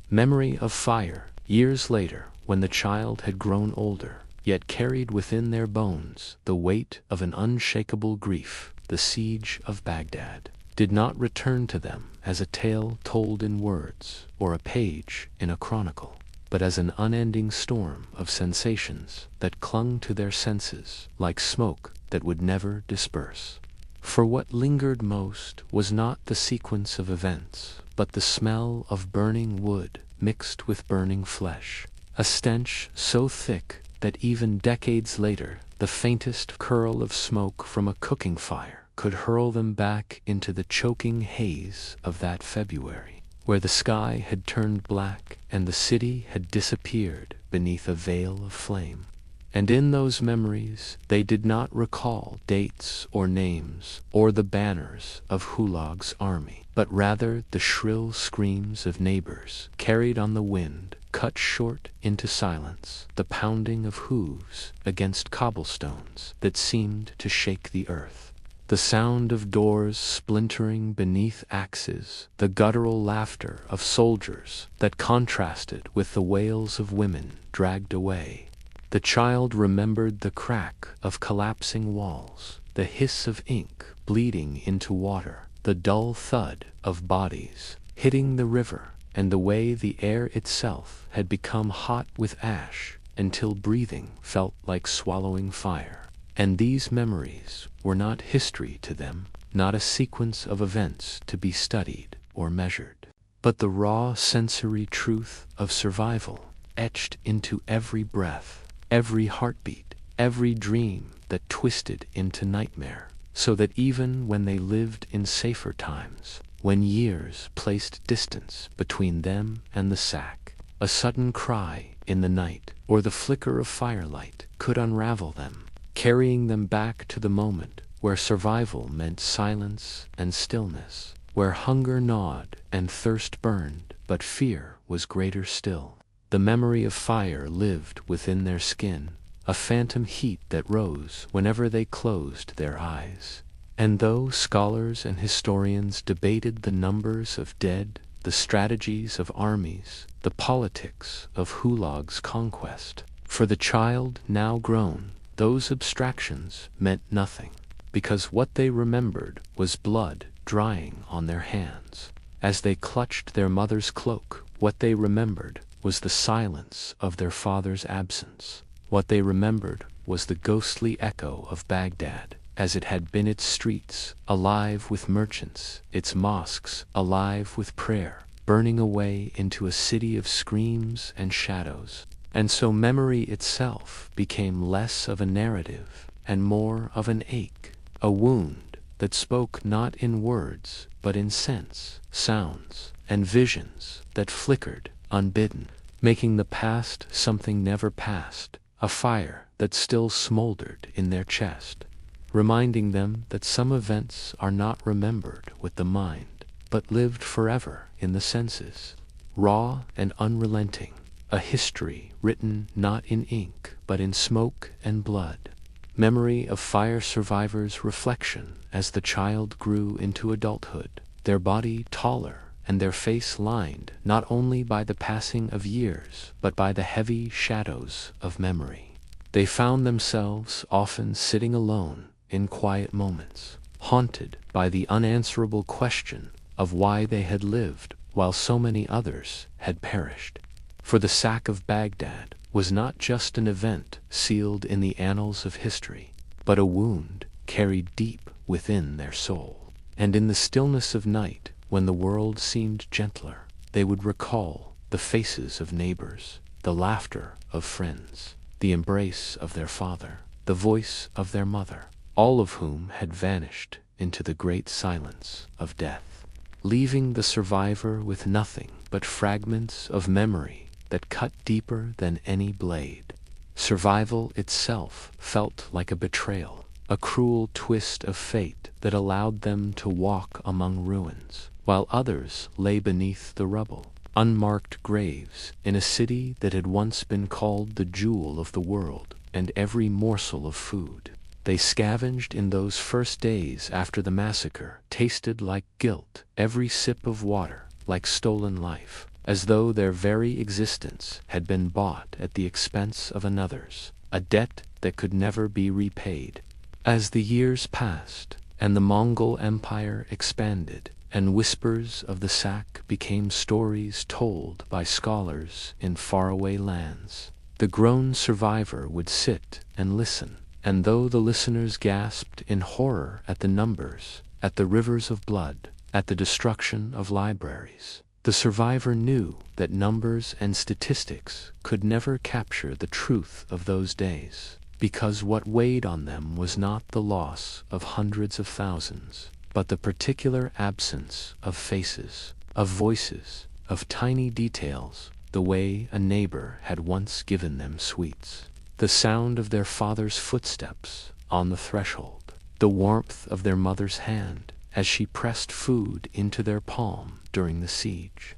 Memory of fire, years later, when the child had grown older, yet carried within their bones the weight of an unshakable grief. The Siege of Baghdad did not return to them as a tale told in words or a page in a chronicle, but as an unending storm of sensations that clung to their senses like smoke that would never disperse. For what lingered most was not the sequence of events, but the smell of burning wood mixed with burning flesh, a stench so thick that even decades later the faintest curl of smoke from a cooking fire could hurl them back into the choking haze of that February, where the sky had turned black and the city had disappeared beneath a veil of flame. And in those memories they did not recall dates or names or the banners of Hulag's army, but rather the shrill screams of neighbors carried on the wind, cut short into silence, the pounding of hooves against cobblestones that seemed to shake the earth, the sound of doors splintering beneath axes, the guttural laughter of soldiers that contrasted with the wails of women dragged away. The child remembered the crack of collapsing walls, the hiss of ink bleeding into water, the dull thud of bodies hitting the river, and the way the air itself had become hot with ash until breathing felt like swallowing fire. And these memories were not history to them, not a sequence of events to be studied or measured, but the raw sensory truth of survival etched into every breath, every heartbeat, every dream that twisted into nightmare, so that even when they lived in safer times, when years placed distance between them and the sack, a sudden cry in the night or the flicker of firelight could unravel them, carrying them back to the moment where survival meant silence and stillness, where hunger gnawed and thirst burned, but fear was greater still. The memory of fire lived within their skin, a phantom heat that rose whenever they closed their eyes. And though scholars and historians debated the numbers of dead, the strategies of armies, the politics of Hulag's conquest, for the child now grown, those abstractions meant nothing, because what they remembered was blood drying on their hands. As they clutched their mother's cloak, what they remembered was the silence of their father's absence. What they remembered was the ghostly echo of Baghdad, as it had been its streets, alive with merchants, its mosques alive with prayer, burning away into a city of screams and shadows. And so memory itself became less of a narrative and more of an ache, a wound that spoke not in words but in scents, sounds, and visions that flickered unbidden, making the past something never past, a fire that still smoldered in their chest, reminding them that some events are not remembered with the mind, but lived forever in the senses. Raw and unrelenting, a history written not in ink but in smoke and blood. Memory of fire survivors' reflection as the child grew into adulthood, their body taller and their face lined not only by the passing of years but by the heavy shadows of memory. They found themselves often sitting alone in quiet moments, haunted by the unanswerable question of why they had lived while so many others had perished. For the sack of Baghdad was not just an event sealed in the annals of history, but a wound carried deep within their soul. And in the stillness of night, when the world seemed gentler, they would recall the faces of neighbors, the laughter of friends, the embrace of their father, the voice of their mother, all of whom had vanished into the great silence of death, leaving the survivor with nothing but fragments of memory that cut deeper than any blade. Survival itself felt like a betrayal, a cruel twist of fate that allowed them to walk among ruins, while others lay beneath the rubble, unmarked graves in a city that had once been called the jewel of the world and every morsel of food they scavenged in those first days after the massacre tasted like guilt, every sip of water like stolen life, as though their very existence had been bought at the expense of another's, a debt that could never be repaid. As the years passed, and the Mongol Empire expanded, and whispers of the sack became stories told by scholars in faraway lands, the grown survivor would sit and listen, and though the listeners gasped in horror at the numbers, at the rivers of blood, at the destruction of libraries, the survivor knew that numbers and statistics could never capture the truth of those days, because what weighed on them was not the loss of hundreds of thousands, but the particular absence of faces, of voices, of tiny details, the way a neighbor had once given them sweets, the sound of their father's footsteps on the threshold, the warmth of their mother's hand as she pressed food into their palm during the siege.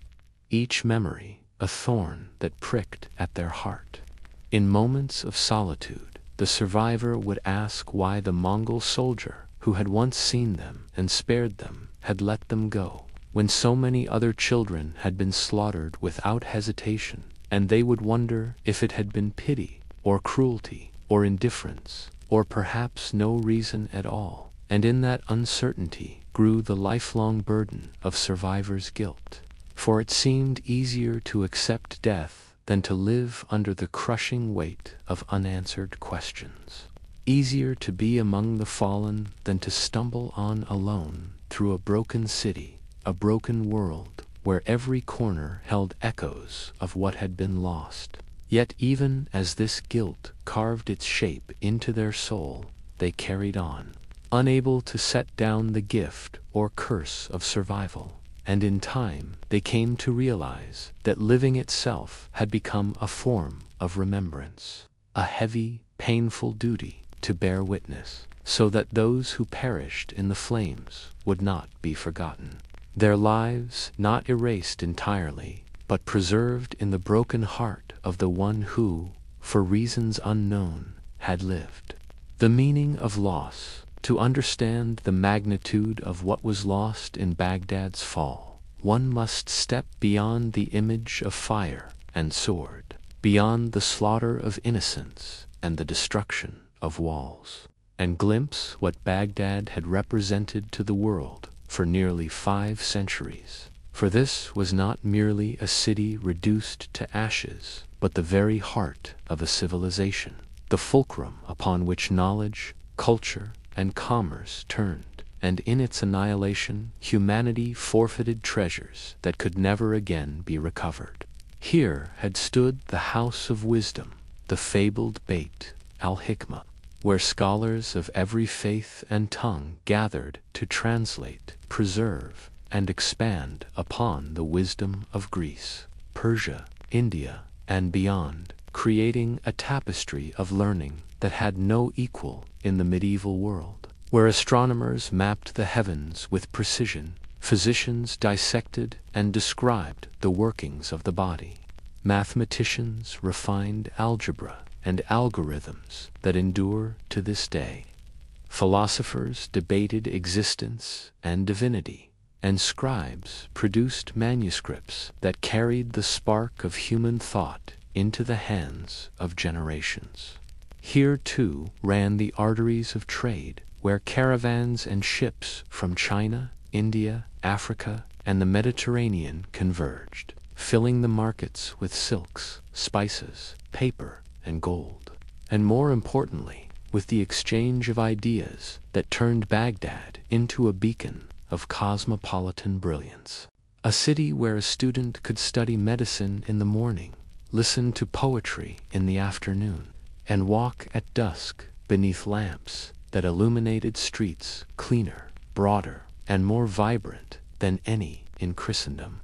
Each memory a thorn that pricked at their heart. In moments of solitude, the survivor would ask why the Mongol soldier who had once seen them and spared them had let them go, when so many other children had been slaughtered without hesitation, and they would wonder if it had been pity, or cruelty, or indifference, or perhaps no reason at all, and in that uncertainty grew the lifelong burden of survivor's guilt, for it seemed easier to accept death than to live under the crushing weight of unanswered questions. Easier to be among the fallen than to stumble on alone through a broken city, a broken world, where every corner held echoes of what had been lost. Yet even as this guilt carved its shape into their soul, they carried on, unable to set down the gift or curse of survival. And in time, they came to realize that living itself had become a form of remembrance, a heavy, painful duty to bear witness, so that those who perished in the flames would not be forgotten. Their lives not erased entirely, but preserved in the broken heart of the one who, for reasons unknown, had lived. The meaning of loss, to understand the magnitude of what was lost in Baghdad's fall, one must step beyond the image of fire and sword, beyond the slaughter of innocents and the destruction of walls, and glimpse what Baghdad had represented to the world for nearly 5 centuries. For this was not merely a city reduced to ashes, but the very heart of a civilization, the fulcrum upon which knowledge, culture, and commerce turned, and in its annihilation humanity forfeited treasures that could never again be recovered. Here had stood the House of Wisdom, the fabled Beit al-Hikmah, where scholars of every faith and tongue gathered to translate, preserve, and expand upon the wisdom of Greece, Persia, India, and beyond, creating a tapestry of learning that had no equal in the medieval world, where astronomers mapped the heavens with precision, Physicians dissected and described the workings of the body. Mathematicians refined algebra and algorithms that endure to this day. Philosophers debated existence and divinity, and scribes produced manuscripts that carried the spark of human thought into the hands of generations. Here, too, ran the arteries of trade, where caravans and ships from China, India, Africa, and the Mediterranean converged, filling the markets with silks, spices, paper, and gold. And more importantly, with the exchange of ideas that turned Baghdad into a beacon of cosmopolitan brilliance. A city where a student could study medicine in the morning, listen to poetry in the afternoon, and walk at dusk beneath lamps that illuminated streets cleaner, broader, and more vibrant than any in Christendom.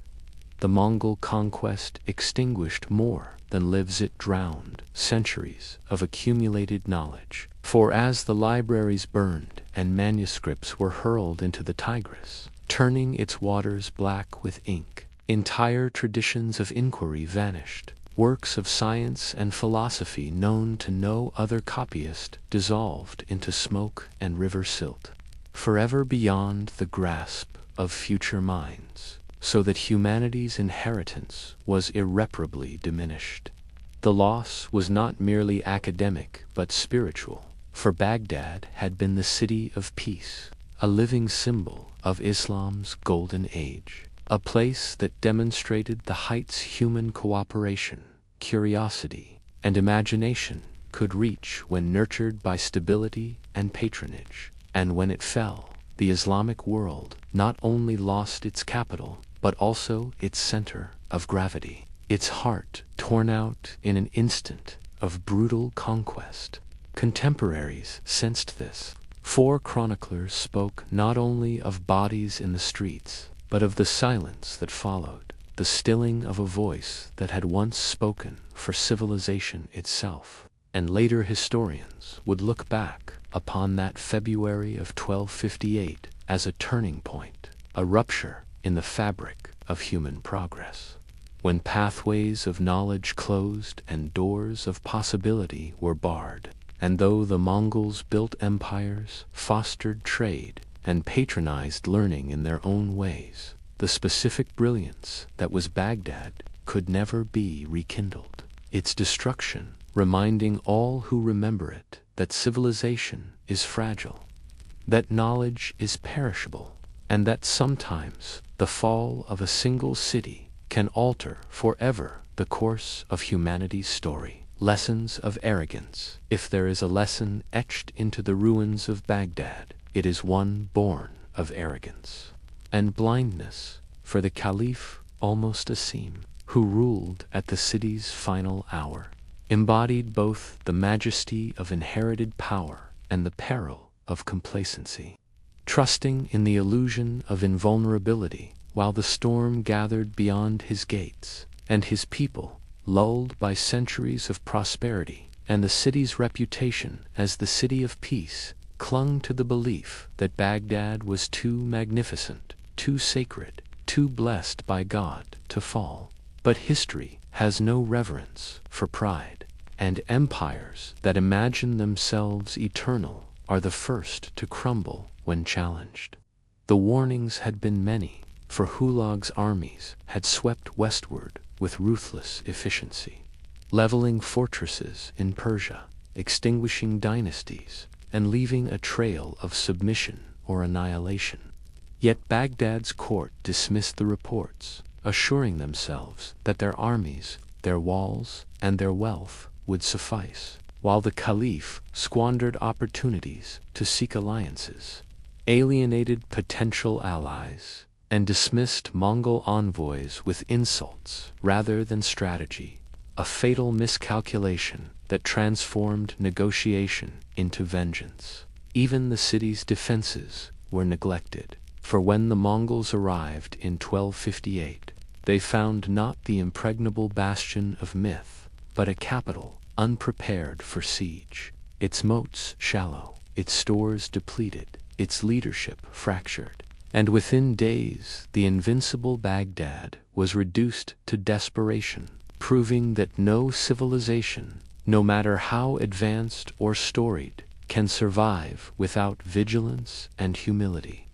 The Mongol conquest extinguished more than lives it drowned centuries of accumulated knowledge, for as the libraries burned and manuscripts were hurled into the Tigris, turning its waters black with ink, entire traditions of inquiry vanished. Works of science and philosophy known to no other copyist dissolved into smoke and river silt, forever beyond the grasp of future minds, so that humanity's inheritance was irreparably diminished. The loss was not merely academic but spiritual, for Baghdad had been the city of peace, a living symbol of Islam's golden age, a place that demonstrated the heights human cooperation, curiosity, and imagination could reach when nurtured by stability and patronage. And when it fell, the Islamic world not only lost its capital, but also its center of gravity, its heart torn out in an instant of brutal conquest. Contemporaries sensed this, for chroniclers spoke not only of bodies in the streets, but of the silence that followed, the stilling of a voice that had once spoken for civilization itself. And later historians would look back upon that February of 1258 as a turning point, a rupture in the fabric of human progress, when pathways of knowledge closed and doors of possibility were barred. And though the Mongols built empires, fostered trade, and patronized learning in their own ways, the specific brilliance that was Baghdad could never be rekindled. Its destruction reminding all who remember it that civilization is fragile, that knowledge is perishable, and that sometimes the fall of a single city can alter forever the course of humanity's story. Lessons of arrogance. If there is a lesson etched into the ruins of Baghdad, it is one born of arrogance and blindness, for the Caliph Al-Mustasim, who ruled at the city's final hour, embodied both the majesty of inherited power and the peril of complacency. Trusting in the illusion of invulnerability while the storm gathered beyond his gates, and his people, lulled by centuries of prosperity, and the city's reputation as the city of peace, clung to the belief that Baghdad was too magnificent, too sacred, too blessed by God to fall. But history has no reverence for pride, and empires that imagine themselves eternal are the first to crumble when challenged. The warnings had been many, for Hulag's armies had swept westward with ruthless efficiency, leveling fortresses in Persia, extinguishing dynasties, and leaving a trail of submission or annihilation. Yet Baghdad's court dismissed the reports, assuring themselves that their armies, their walls, and their wealth would suffice, while the Caliph squandered opportunities to seek alliances, alienated potential allies, and dismissed Mongol envoys with insults rather than strategy, a fatal miscalculation that transformed negotiation into vengeance. Even the city's defenses were neglected, for when the Mongols arrived in 1258, they found not the impregnable bastion of myth, but a capital unprepared for siege, its moats shallow, its stores depleted, its leadership fractured, And within days the invincible Baghdad was reduced to desperation, proving that no civilization, no matter how advanced or storied, can survive without vigilance and humility.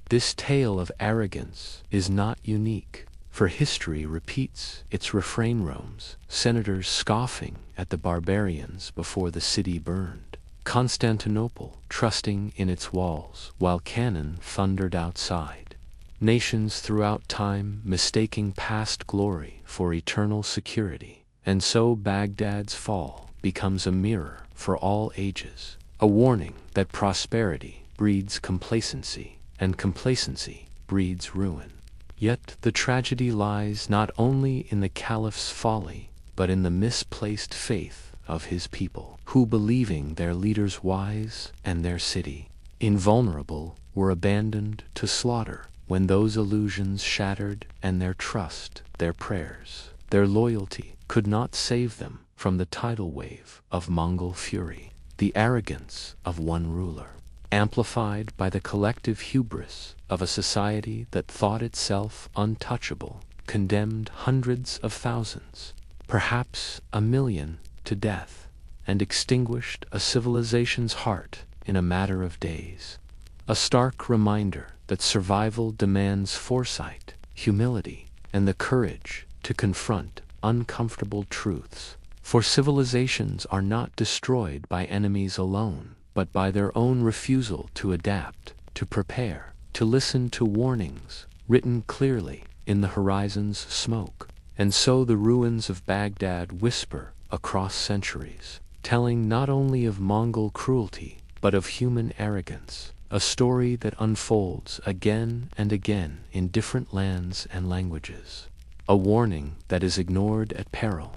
This tale of arrogance is not unique, for history repeats its refrain roams, senators scoffing at the barbarians before the city burned, Constantinople trusting in its walls while cannon thundered outside, nations throughout time mistaking past glory for eternal security, and so Baghdad's fall becomes a mirror for all ages, a warning that prosperity breeds complacency, and complacency breeds ruin. Yet the tragedy lies not only in the caliph's folly, but in the misplaced faith of his people, who, believing their leaders wise and their city invulnerable, were abandoned to slaughter when those illusions shattered, and their trust, their prayers, their loyalty could not save them from the tidal wave of Mongol fury, the arrogance of one ruler, amplified by the collective hubris of a society that thought itself untouchable, condemned hundreds of thousands, perhaps 1,000,000, to death, and extinguished a civilization's heart in a matter of days. A stark reminder that survival demands foresight, humility, and the courage to confront uncomfortable truths. For civilizations are not destroyed by enemies alone, but by their own refusal to adapt, to prepare, to listen to warnings written clearly in the horizon's smoke. And so the ruins of Baghdad whisper across centuries, telling not only of Mongol cruelty, but of human arrogance, a story that unfolds again and again in different lands and languages, a warning that is ignored at peril.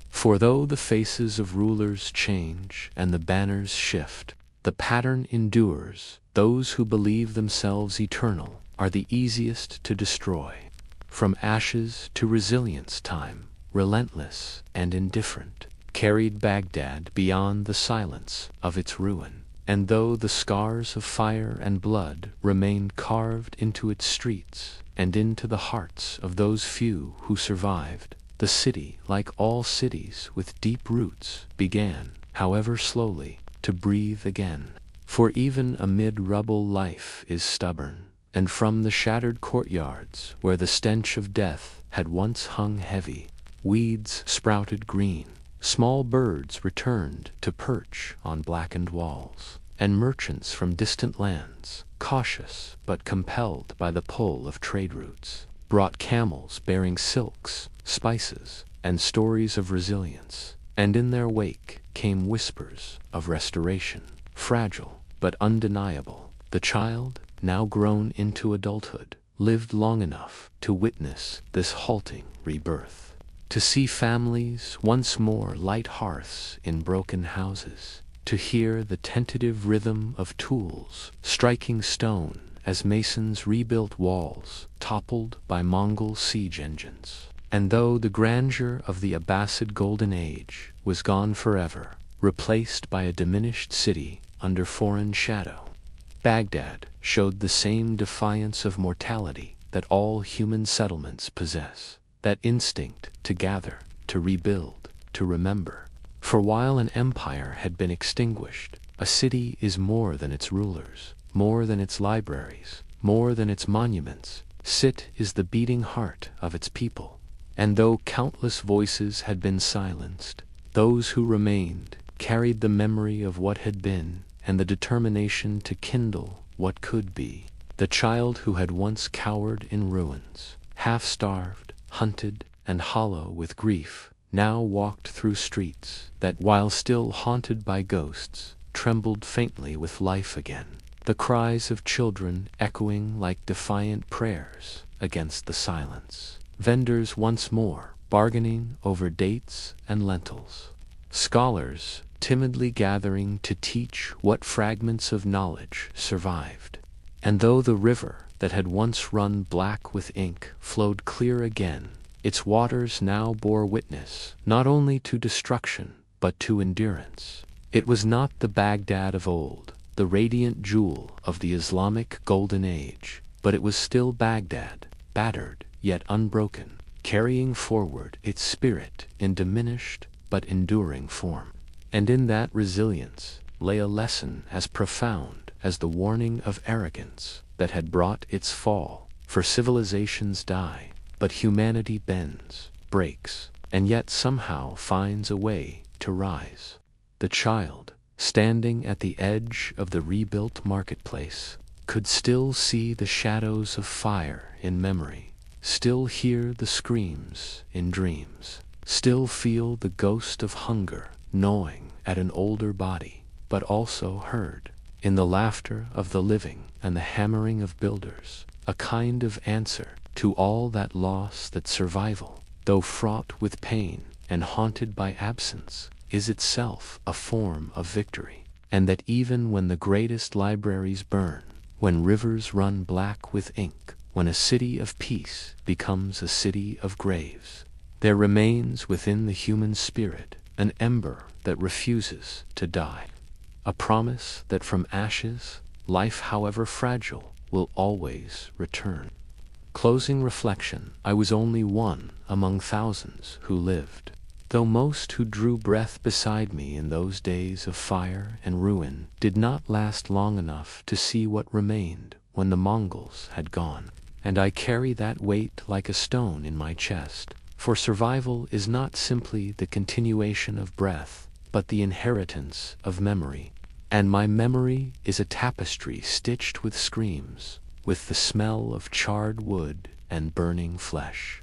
For though the faces of rulers change and the banners shift, the pattern endures. Those who believe themselves eternal are the easiest to destroy. From ashes to resilience, time, relentless and indifferent, carried Baghdad beyond the silence of its ruin. And though the scars of fire and blood remained carved into its streets and into the hearts of those few who survived, the city, like all cities with deep roots, began, however slowly, to breathe again. For even amid rubble life is stubborn, and from the shattered courtyards, where the stench of death had once hung heavy, weeds sprouted green, small birds returned to perch on blackened walls, and merchants from distant lands, cautious but compelled by the pull of trade routes, brought camels bearing silks, spices, and stories of resilience, and in their wake came whispers of restoration, fragile but undeniable. The child, now grown into adulthood, lived long enough to witness this halting rebirth, to see families once more light hearths in broken houses, to hear the tentative rhythm of tools striking stone as masons rebuilt walls toppled by Mongol siege engines. And though the grandeur of the Abbasid Golden Age was gone forever, replaced by a diminished city under foreign shadow, Baghdad showed the same defiance of mortality that all human settlements possess, that instinct to gather, to rebuild, to remember. For while an empire had been extinguished, a city is more than its rulers, more than its libraries, more than its monuments. It is the beating heart of its people. And though countless voices had been silenced, those who remained carried the memory of what had been and the determination to kindle what could be. The child who had once cowered in ruins, half-starved, hunted, and hollow with grief, now walked through streets that, while still haunted by ghosts, trembled faintly with life again, the cries of children echoing like defiant prayers against the silence. Vendors once more bargaining over dates and lentils. Scholars timidly gathering to teach what fragments of knowledge survived. And though the river that had once run black with ink flowed clear again, its waters now bore witness not only to destruction but to endurance. It was not the Baghdad of old, the radiant jewel of the Islamic Golden Age, but it was still Baghdad, battered, yet unbroken, carrying forward its spirit in diminished but enduring form. And in that resilience lay a lesson as profound as the warning of arrogance that had brought its fall. For civilizations die, but humanity bends, breaks, and yet somehow finds a way to rise. The child, standing at the edge of the rebuilt marketplace, could still see the shadows of fire in memory, still hear the screams in dreams, still feel the ghost of hunger gnawing at an older body, but also heard, in the laughter of the living and the hammering of builders, a kind of answer to all that loss, that survival, though fraught with pain and haunted by absence, is itself a form of victory, and that even when the greatest libraries burn, when rivers run black with ink, when a city of peace becomes a city of graves, there remains within the human spirit an ember that refuses to die, a promise that from ashes, life, however fragile, will always return. Closing reflection: I was only one among thousands who lived, though most who drew breath beside me in those days of fire and ruin did not last long enough to see what remained when the Mongols had gone. And I carry that weight like a stone in my chest, for survival is not simply the continuation of breath, but the inheritance of memory. And my memory is a tapestry stitched with screams, with the smell of charred wood and burning flesh,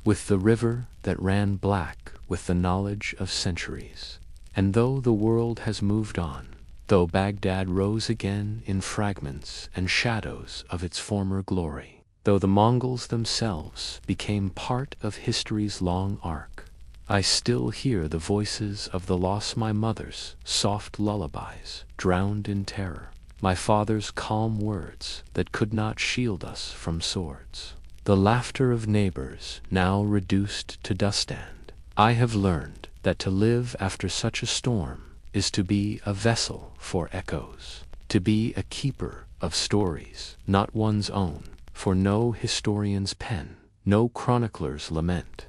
with the river that ran black with the knowledge of centuries. And though the world has moved on, though Baghdad rose again in fragments and shadows of its former glory, though the Mongols themselves became part of history's long arc, I still hear the voices of the lost, my mother's soft lullabies drowned in terror, my father's calm words that could not shield us from swords, the laughter of neighbors now reduced to duststand. I have learned that to live after such a storm is to be a vessel for echoes, to be a keeper of stories not one's own, for no historian's pen, no chronicler's lament,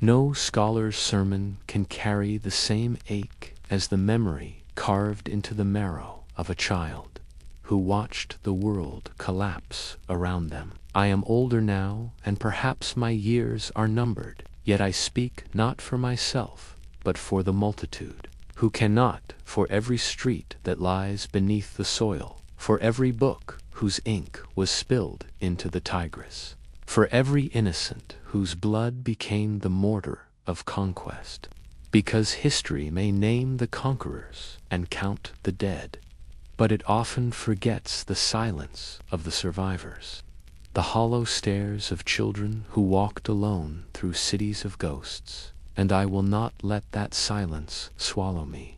no scholar's sermon can carry the same ache as the memory carved into the marrow of a child who watched the world collapse around them. I am older now, and perhaps my years are numbered, yet I speak not for myself, but for the multitude, who cannot, for every street that lies beneath the soil, for every book whose ink was spilled into the Tigris, for every innocent whose blood became the mortar of conquest, because history may name the conquerors and count the dead, but it often forgets the silence of the survivors, the hollow stares of children who walked alone through cities of ghosts. And I will not let that silence swallow me.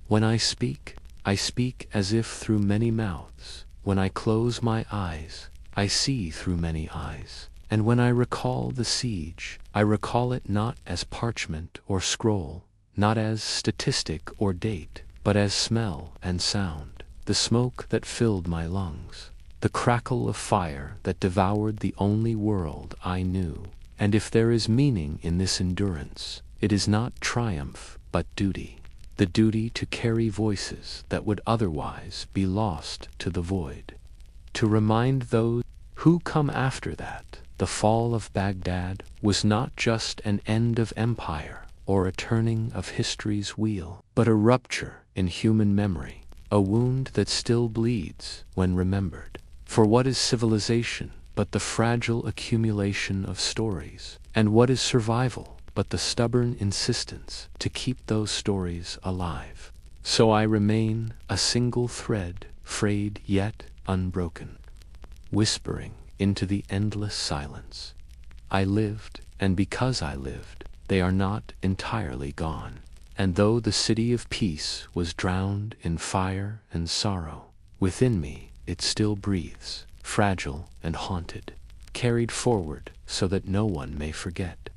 When I speak as if through many mouths. When I close my eyes, I see through many eyes. And when I recall the siege, I recall it not as parchment or scroll, not as statistic or date, but as smell and sound, the smoke that filled my lungs, the crackle of fire that devoured the only world I knew. And if there is meaning in this endurance, it is not triumph, but duty, the duty to carry voices that would otherwise be lost to the void, to remind those who come after that the fall of Baghdad was not just an end of empire or a turning of history's wheel, but a rupture in human memory, a wound that still bleeds when remembered. For what is civilization but the fragile accumulation of stories? And what is survival but the stubborn insistence to keep those stories alive? So I remain a single thread, frayed yet unbroken, whispering into the endless silence. I lived, and because I lived, they are not entirely gone. And though the city of peace was drowned in fire and sorrow, within me it still breathes, fragile and haunted, carried forward so that no one may forget.